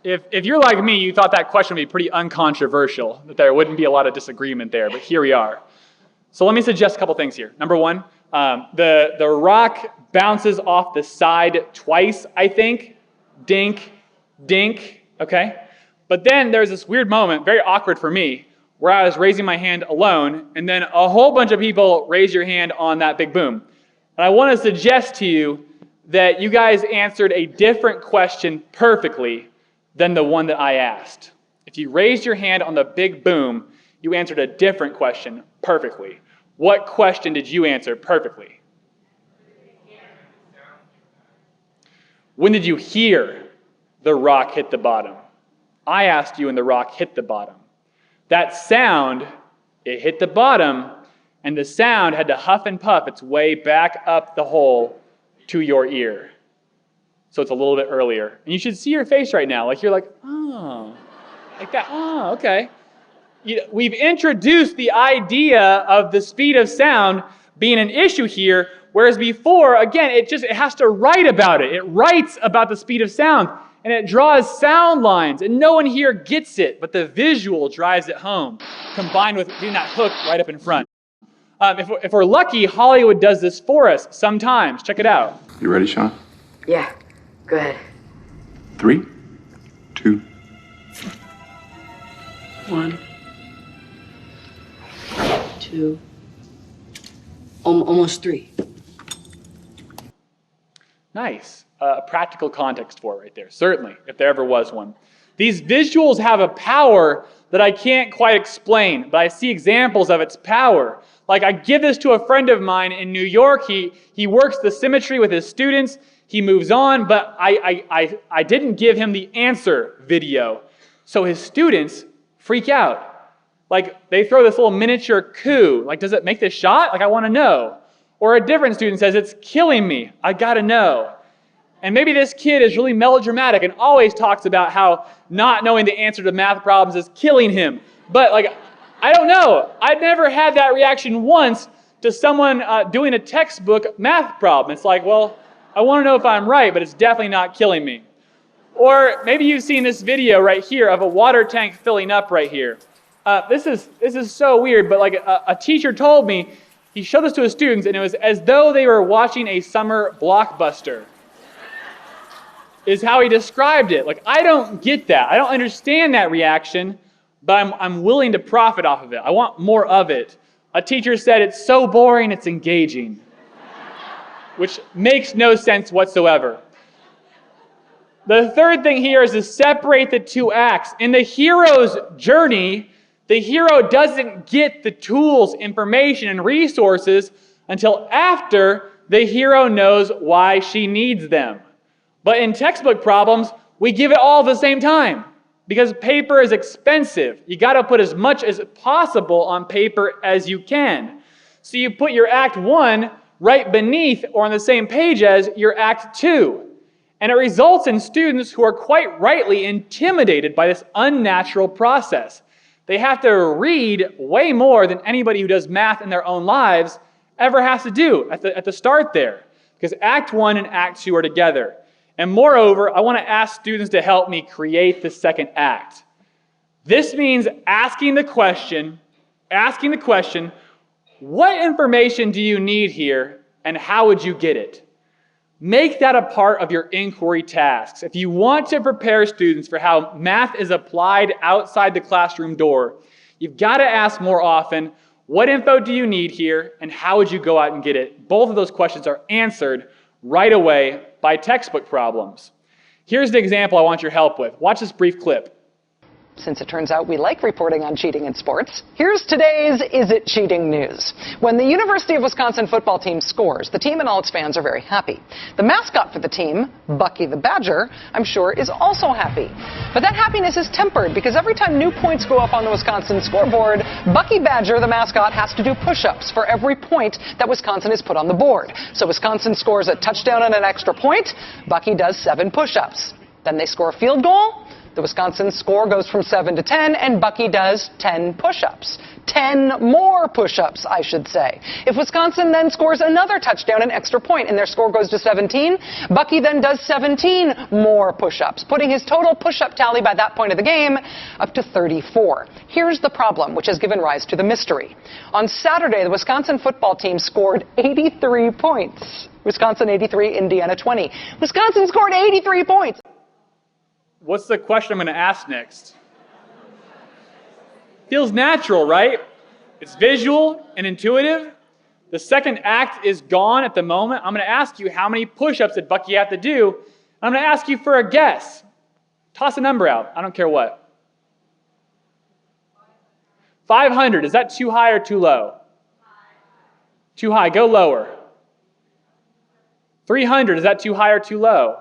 If you're like me, you thought that question would be pretty uncontroversial, that there wouldn't be a lot of disagreement there, but here we are. So let me suggest a couple things here. Number one, the rock bounces off the side twice, I think. Dink, dink, okay? But then there's this weird moment, very awkward for me, where I was raising my hand alone, and then a whole bunch of people raise your hand on that big boom. And I want to suggest to you that you guys answered a different question perfectly than the one that I asked. If you raised your hand on the big boom, you answered a different question perfectly. What question did you answer perfectly? When did you hear the rock hit the bottom? I asked you when the rock hit the bottom. That sound, it hit the bottom, and the sound had to huff and puff its way back up the hole to your ear. so it's a little bit earlier. And you should see your face right now. Like you're like, oh, like that. Oh, okay. We've introduced the idea of the speed of sound being an issue here, whereas before, again, it has to write about it. It writes about the speed of sound, and it draws sound lines, and no one here gets it, but the visual drives it home, combined with getting that hook right up in front. If we're lucky, Hollywood does this for us sometimes. Check it out. You ready, Sean? Yeah, go ahead. 3, 2, 1, 2, almost 3. Nice. Practical context for it right there, certainly, if there ever was one. These visuals have a power that I can't quite explain, but I see examples of its power. Like I give this to a friend of mine in New York. He works the symmetry with his students. He moves on, but I didn't give him the answer video. So his students freak out. Like they throw this little miniature coup. Like, does it make the shot? Like, I want to know. Or a different student says, it's killing me. I got to know. And maybe this kid is really melodramatic and always talks about how not knowing the answer to math problems is killing him. But like, I don't know. I've never had that reaction once to someone doing a textbook math problem. It's like, well, I want to know if I'm right, but it's definitely not killing me. Or maybe you've seen this video right here of a water tank filling up right here. This is so weird, but like a teacher told me, he showed this to his students, and it was as though they were watching a summer blockbuster, is how he described it. Like, I don't get that. I don't understand that reaction, but I'm willing to profit off of it. I want more of it. A teacher said, it's so boring, it's engaging, which makes no sense whatsoever. The third thing here is to separate the two acts. In the hero's journey, the hero doesn't get the tools, information, and resources until after the hero knows why she needs them. But in textbook problems, we give it all at the same time because paper is expensive. You got to put as much as possible on paper as you can. So you put your Act 1 right beneath or on the same page as your Act 2. And it results in students who are quite rightly intimidated by this unnatural process. They have to read way more than anybody who does math in their own lives ever has to do at the start there, because Act 1 and Act 2 are together. And moreover, I want to ask students to help me create the second act. This means asking the question, what information do you need here, and how would you get it? Make that a part of your inquiry tasks. If you want to prepare students for how math is applied outside the classroom door, you've got to ask more often, what info do you need here, and how would you go out and get it? Both of those questions are answered right away by textbook problems. Here's the example I want your help with. Watch this brief clip. Since it turns out we like reporting on cheating in sports, here's today's Is It Cheating news. When the University of Wisconsin football team scores, the team and all its fans are very happy. The mascot for the team, Bucky the Badger, I'm sure is also happy. But that happiness is tempered because every time new points go up on the Wisconsin scoreboard, Bucky Badger, the mascot, has to do push-ups for every point that Wisconsin has put on the board. So Wisconsin scores a touchdown and an extra point, Bucky does 7 push-ups. Then they score a field goal. The Wisconsin score goes from 7 to 10, and Bucky does 10 push-ups. 10 more push-ups, I should say. If Wisconsin then scores another touchdown, an extra point, and their score goes to 17, Bucky then does 17 more push-ups, putting his total push-up tally by that point of the game up to 34. Here's the problem, which has given rise to the mystery. On Saturday, the Wisconsin football team scored 83 points. Wisconsin 83, Indiana 20. Wisconsin scored 83 points. What's the question I'm going to ask next? Feels natural, right? It's visual and intuitive. The second act is gone at the moment. I'm going to ask you how many push-ups did Bucky have to do. I'm going to ask you for a guess. Toss a number out. I don't care what. 500. Is that too high or too low? Too high. Go lower. 300. Is that too high or too low?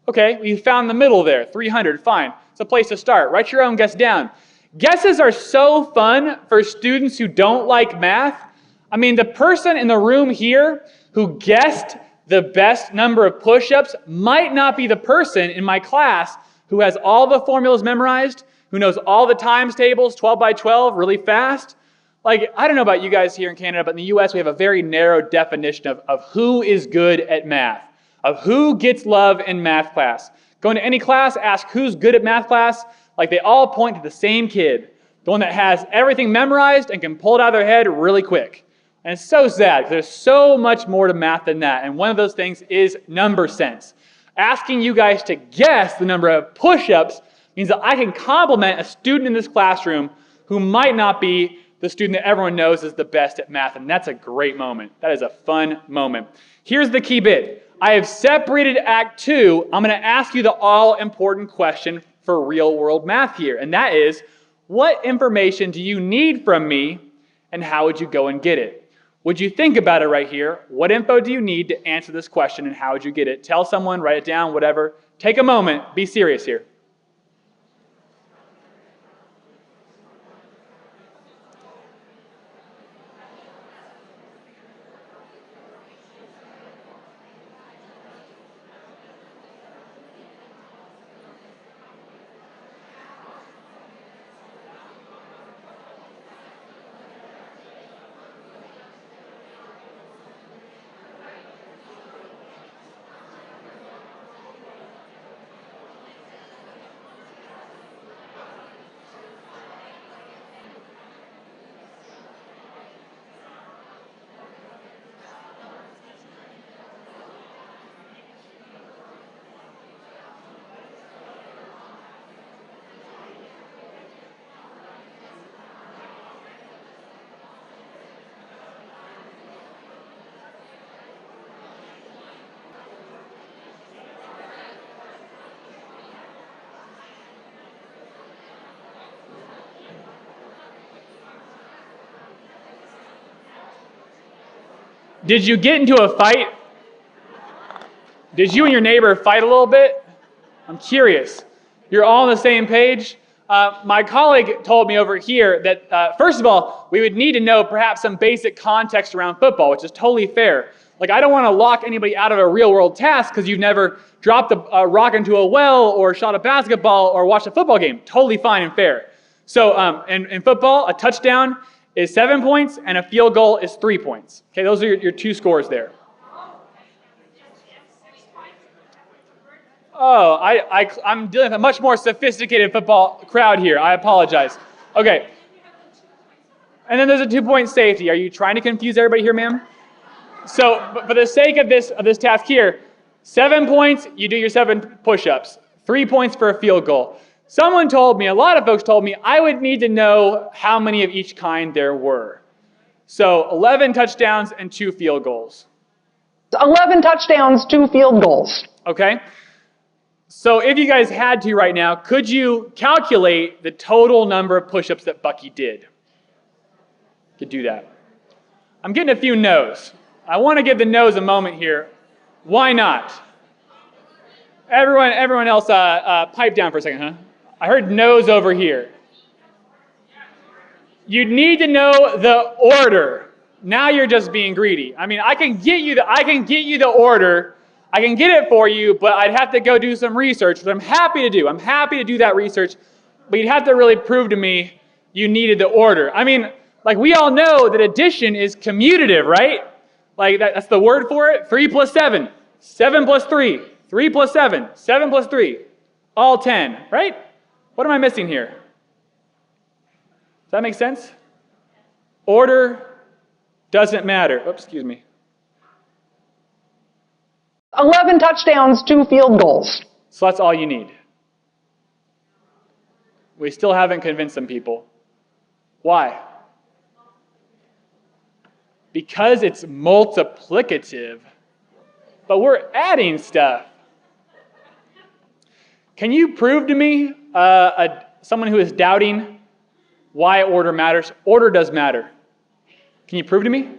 Okay, we found the middle there, 300, fine. It's a place to start. Write your own guess down. Guesses are so fun for students who don't like math. I mean, the person in the room here who guessed The best number of push-ups might not be the person in my class who has all the formulas memorized, who knows all the times tables, 12 by 12, really fast. Like, I don't know about you guys here in Canada, but in the US, we have a very narrow definition of who is good at math, of who gets love in math class. Go into any class, ask who's good at math class, like they all point to the same kid, the one that has everything memorized and can pull it out of their head really quick. And it's so sad, because there's so much more to math than that, and one of those things is number sense. Asking you guys to guess the number of push-ups means that I can compliment a student in this classroom who might not be the student that everyone knows is the best at math, and that's a great moment. That is a fun moment. Here's the key bit. I have separated Act 2. I'm going to ask you the all-important question for real-world math here, and that is, what information do you need from me, and how would you go and get it? Would you think about it right here? What info do you need to answer this question, and how would you get it? Tell someone, write it down, whatever. Take a moment. Be serious here. Did you get into a fight? Did you and your neighbor fight a little bit? I'm curious. You're all on the same page? My colleague told me over here that, first of all, we would need to know perhaps some basic context around football, which is totally fair. Like, I don't want to lock anybody out of a real-world task because you've never dropped a rock into a well or shot a basketball or watched a football game. Totally fine and fair. So in football, a touchdown is 7 points and a field goal is 3 points. Okay, those are your two scores there. Oh, I'm dealing with a much more sophisticated football crowd here. I apologize. Okay. And then there's a 2-point safety. Are you trying to confuse everybody here, ma'am? So, but for the sake of this task here, 7 points, you do your 7 push-ups. 3 points for a field goal. Someone told me, a lot of folks told me, I would need to know how many of each kind there were. So 11 touchdowns and 2 field goals. 11 touchdowns, 2 field goals. Okay. So if you guys had to right now, could you calculate the total number of push-ups that Bucky did? You could do that. I'm getting a few no's. I want to give the no's a moment here. Why not? Everyone else, pipe down for a second, huh? I heard no's over here. You need to know the order. Now you're just being greedy. I mean, I can get you the order. I can get it for you, but I'd have to go do some research, which I'm happy to do. I'm happy to do that research, but you'd have to really prove to me you needed the order. I mean, like, we all know that addition is commutative, right? Like, that's the word for it. 3 plus 7, 7 plus 3, 3 plus 7, 7 plus 3, all 10, right? What am I missing here? Does that make sense? Order doesn't matter. Oops, excuse me. 11 touchdowns, 2 field goals. So that's all you need. We still haven't convinced some people. Why? Because it's multiplicative, but we're adding stuff. Can you prove to me, someone who is doubting why order matters? Order does matter. Can you prove to me?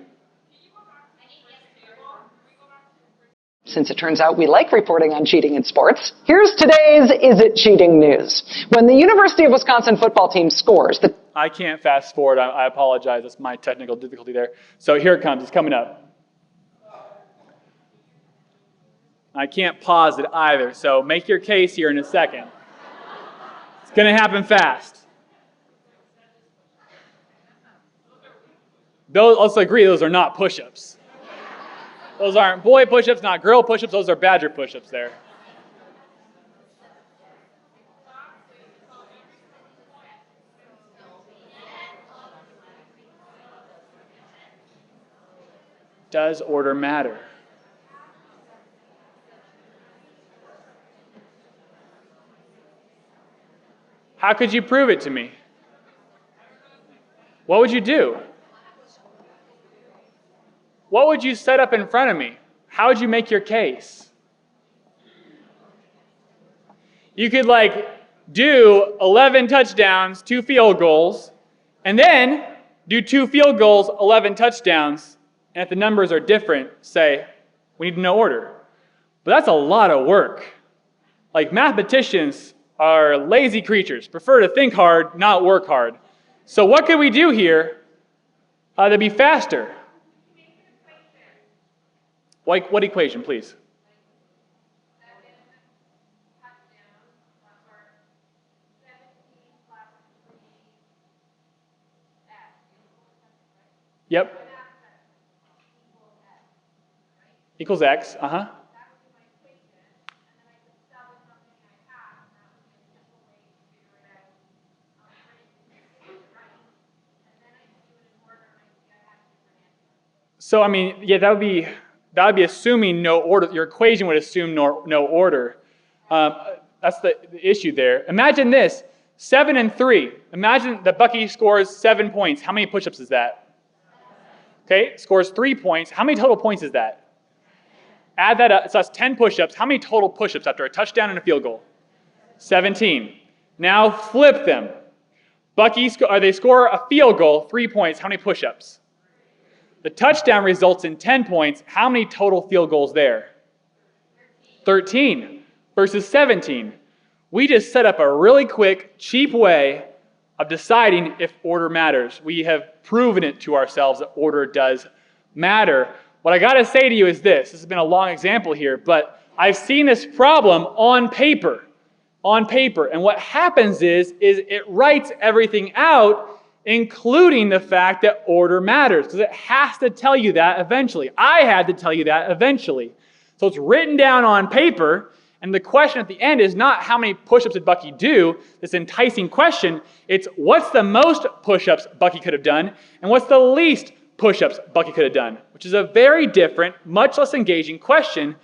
Since it turns out we like reporting on cheating in sports, here's today's Is It Cheating news. When the University of Wisconsin football team scores, I can't fast forward. I apologize. That's my technical difficulty there. So here it comes. It's coming up. I can't pause it either, so make your case here in a second. It's going to happen fast. Let's agree, those are not push-ups. Those aren't boy push-ups, not girl push-ups, those are badger push-ups there. Does order matter? How could you prove it to me? What would you do? What would you set up in front of me? How would you make your case? You could do 11 touchdowns, 2 field goals, and then do 2 field goals, 11 touchdowns, and if the numbers are different, say, we need to know order. But that's a lot of work. Mathematicians are lazy creatures, prefer to think hard, not work hard. So what could we do here to be faster? What equation, please? Yep. Equals X, So, that would be assuming no order. Your equation would assume no order. That's the issue there. Imagine this, 7 and 3. Imagine that Bucky scores 7 points. How many push-ups is that? Okay, scores 3 points. How many total points is that? Add that up, so that's 10 push-ups. How many total push-ups after a touchdown and a field goal? 17. Now flip them. They score a field goal, 3 points. How many push-ups? The touchdown results in 10 points. How many total field goals there? 13 versus 17. We just set up a really quick, cheap way of deciding if order matters. We have proven it to ourselves that order does matter. What I got to say to you is this. This has been a long example here, but I've seen this problem on paper. And what happens is it writes everything out, including the fact that order matters, because it has to tell you that eventually. I had to tell you that eventually. So it's written down on paper, and the question at the end is not how many push-ups did Bucky do, this enticing question. It's what's the most push-ups Bucky could have done, and what's the least push-ups Bucky could have done, which is a very different, much less engaging question.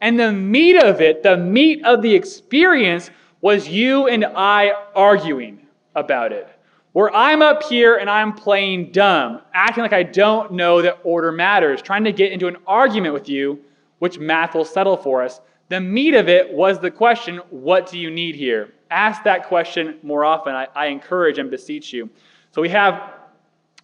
And the meat of it, the meat of the experience, was you and I arguing about it. Where I'm up here and I'm playing dumb, acting like I don't know that order matters, trying to get into an argument with you, which math will settle for us. The meat of it was the question, what do you need here? Ask that question more often. I encourage and beseech you. So we have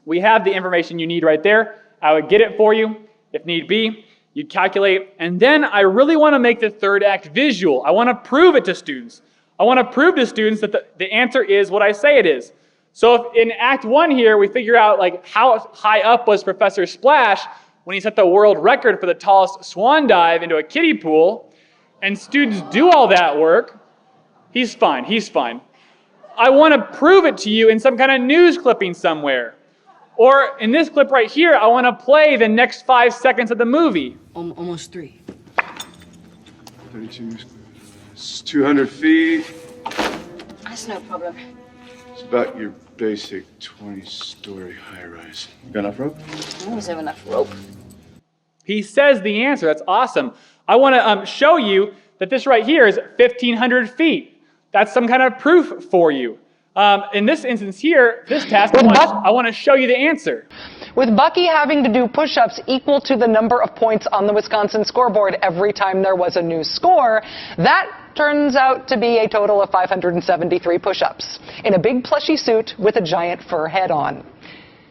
the information you need right there. I would get it for you if need be. You'd calculate. And then I really want to make the third act visual. I want to prove it to students. I want to prove to students that the answer is what I say it is. So if in Act 1 here, we figure out how high up was Professor Splash when he set the world record for the tallest swan dive into a kiddie pool, and students do all that work, he's fine. I want to prove it to you in some kind of news clipping somewhere. Or in this clip right here, I want to play the next 5 seconds of the movie. Almost 3. 32. It's 200 feet. That's no problem. It's about your basic 20-story high-rise. You got enough rope? I always have enough rope. He says the answer. That's awesome. I want to show you that this right here is 1,500 feet. That's some kind of proof for you. In this instance here, this task, I want to show you the answer. With Bucky having to do push-ups equal to the number of points on the Wisconsin scoreboard every time there was a new score, that turns out to be a total of 573 push-ups in a big plushy suit with a giant fur head on.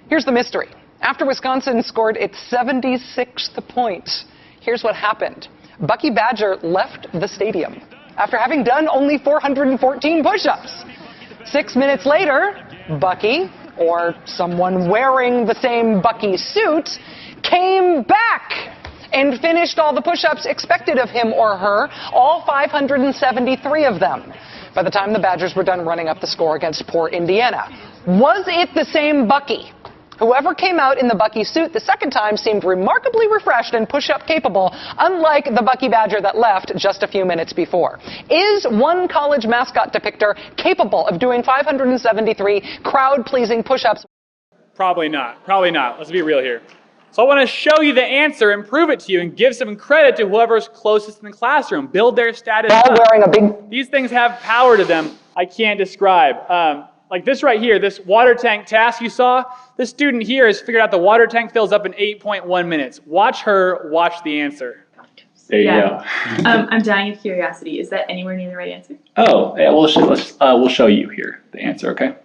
Here's the mystery. After Wisconsin scored its 76th point, here's what happened. Bucky Badger left the stadium after having done only 414 push-ups. 6 minutes later, Bucky, or someone wearing the same Bucky suit, came back and finished all the push-ups expected of him or her, all 573 of them, by the time the Badgers were done running up the score against poor Indiana. Was it the same Bucky? Whoever came out in the Bucky suit the second time seemed remarkably refreshed and push-up capable, unlike the Bucky Badger that left just a few minutes before. Is one college mascot depictor capable of doing 573 crowd-pleasing push-ups? Probably not. Probably not. Let's be real here. So I want to show you the answer and prove it to you and give some credit to whoever's closest in the classroom. Build their status up. Wearing a big... These things have power to them I can't describe. Like this right here, this water tank task you saw, this student here has figured out the water tank fills up in 8.1 minutes. Watch her watch the answer. There you go. I'm dying of curiosity. Is that anywhere near the right answer? Oh, yeah, we'll show you here the answer, okay?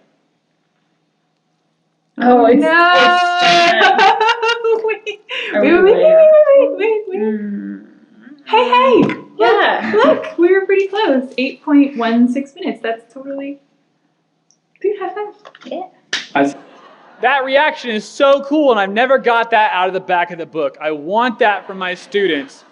Oh, it's, wait. Hey! Yeah, look, we were pretty close. 8.16 minutes. That's totally... Dude, high five. Yeah. That reaction is so cool, and I've never got that out of the back of the book. I want that from my students.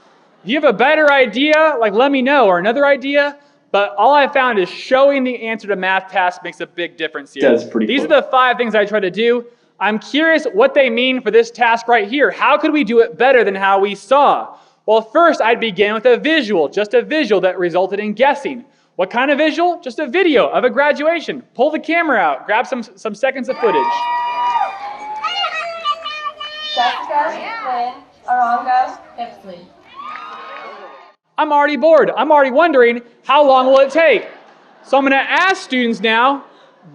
If you have a better idea, like let me know, or another idea, but all I found is showing the answer to math tasks makes a big difference here. That's pretty These cool. are the 5 things I try to do. I'm curious what they mean for this task right here. How could we do it better than how we saw? Well, first I'd begin with a visual, just a visual that resulted in guessing. What kind of visual? Just a video of a graduation. Pull the camera out, grab some seconds of footage. Jessica, Lynn, Arongo, Hipsley. I'm already bored. I'm already wondering, how long will it take? So I'm going to ask students now,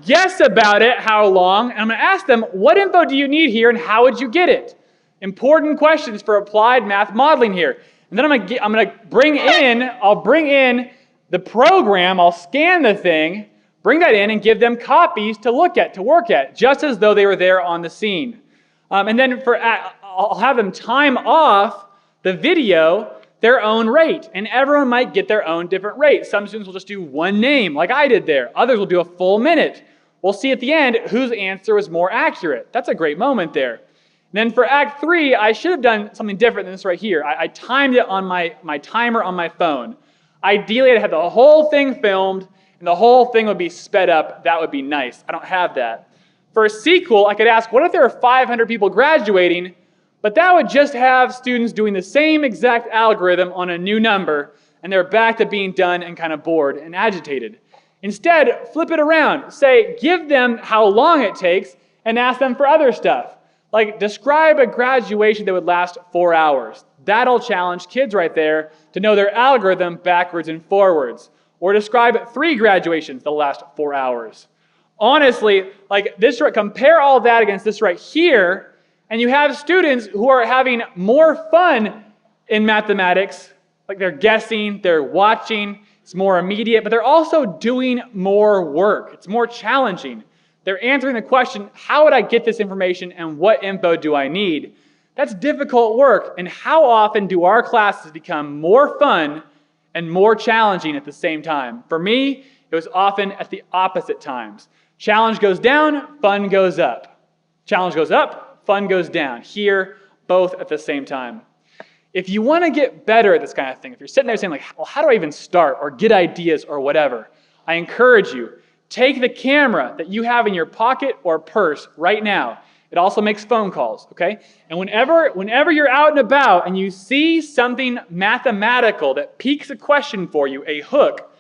guess about it, how long, and I'm going to ask them, what info do you need here and how would you get it? Important questions for applied math modeling here. And then I'm going to bring in the program, I'll scan the thing, bring that in and give them copies to look at, to work at, just as though they were there on the scene. And then I'll have them time off the video their own rate. And everyone might get their own different rate. Some students will just do one name, like I did there. Others will do a full minute. We'll see at the end whose answer was more accurate. That's a great moment there. And then for Act 3, I should have done something different than this right here. I timed it on my timer on my phone. Ideally, I'd have the whole thing filmed, and the whole thing would be sped up. That would be nice. I don't have that. For a sequel, I could ask, what if there are 500 people graduating, but that would just have students doing the same exact algorithm on a new number, and they're back to being done and kind of bored and agitated. Instead, flip it around. Say, give them how long it takes, and ask them for other stuff. Like, describe a graduation that would last 4 hours. That'll challenge kids right there to know their algorithm backwards and forwards. Or describe 3 graduations that'll last 4 hours. Honestly, like this, compare all that against this right here, and you have students who are having more fun in mathematics. Like they're guessing, they're watching, it's more immediate, but they're also doing more work. It's more challenging. They're answering the question, how would I get this information and what info do I need? That's difficult work, and how often do our classes become more fun and more challenging at the same time? For me, it was often at the opposite times. Challenge goes down, fun goes up. Challenge goes up, fun goes down. Here, both at the same time. If you want to get better at this kind of thing, if you're sitting there saying like, well, how do I even start or get ideas or whatever, I encourage you, take the camera that you have in your pocket or purse right now. It also makes phone calls, okay? And whenever you're out and about and you see something mathematical that piques a question for you, a hook,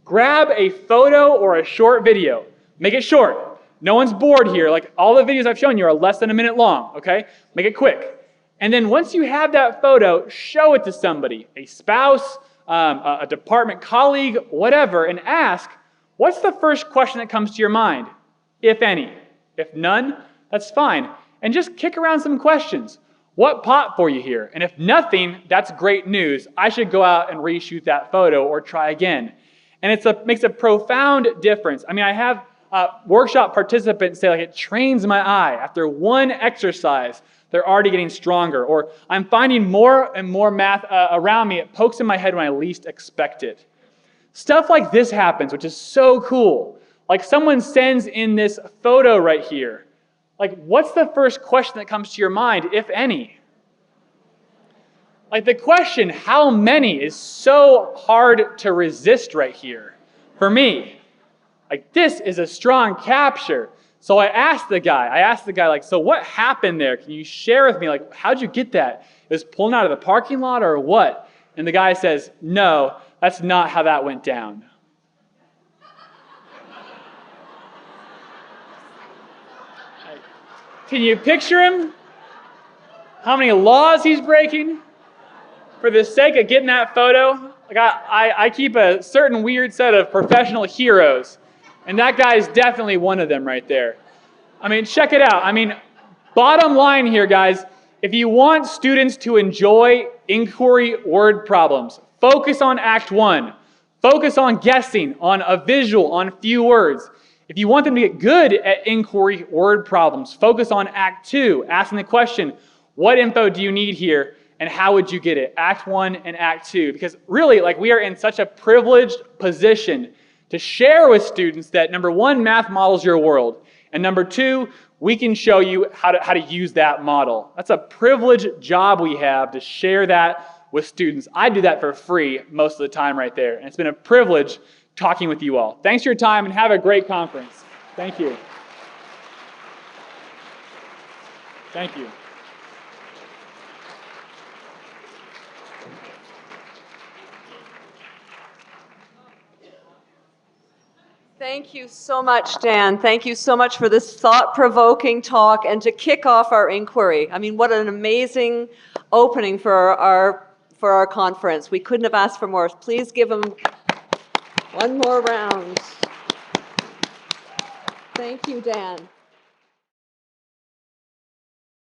grab a photo or a short video. Make it short. No one's bored here. Like all the videos I've shown you are less than a minute long, okay? Make it quick. And then once you have that photo, show it to somebody, a spouse, a department colleague, whatever, and ask, what's the first question that comes to your mind, if any? If none, that's fine. And just kick around some questions. What popped for you here? And if nothing, that's great news. I should go out and reshoot that photo or try again. And it makes a profound difference. I mean, I have workshop participants say, like, it trains my eye. After one exercise, they're already getting stronger. Or I'm finding more and more math around me. It pokes in my head when I least expect it. Stuff like this happens, which is so cool. Like someone sends in this photo right here. Like, what's the first question that comes to your mind, if any? Like the question, how many, is so hard to resist right here for me. Like this is a strong capture. So I asked the guy, like, so what happened there? Can you share with me, like, how'd you get that? It was pulling out of the parking lot or what? And the guy says, no, that's not how that went down. Can you picture him? How many laws he's breaking for the sake of getting that photo? Like I keep a certain weird set of professional heroes, and that guy is definitely one of them right there. I mean, check it out. I mean, bottom line here, guys, if you want students to enjoy inquiry word problems, focus on Act 1. Focus on guessing, on a visual, on few words. If you want them to get good at inquiry word problems, focus on Act 2, asking the question, what info do you need here, and how would you get it? Act 1 and Act 2. Because really, like, we are in such a privileged position to share with students that, number one, math models your world, and number two, we can show you how to use that model. That's a privileged job we have to share that with students. I do that for free most of the time right there, and it's been a privilege talking with you all. Thanks for your time, and have a great conference. Thank you. Thank you. Thank you so much, Dan. Thank you so much for this thought-provoking talk and to kick off our inquiry. I mean, what an amazing opening for our conference. We couldn't have asked for more. Please give them one more round. Thank you, Dan.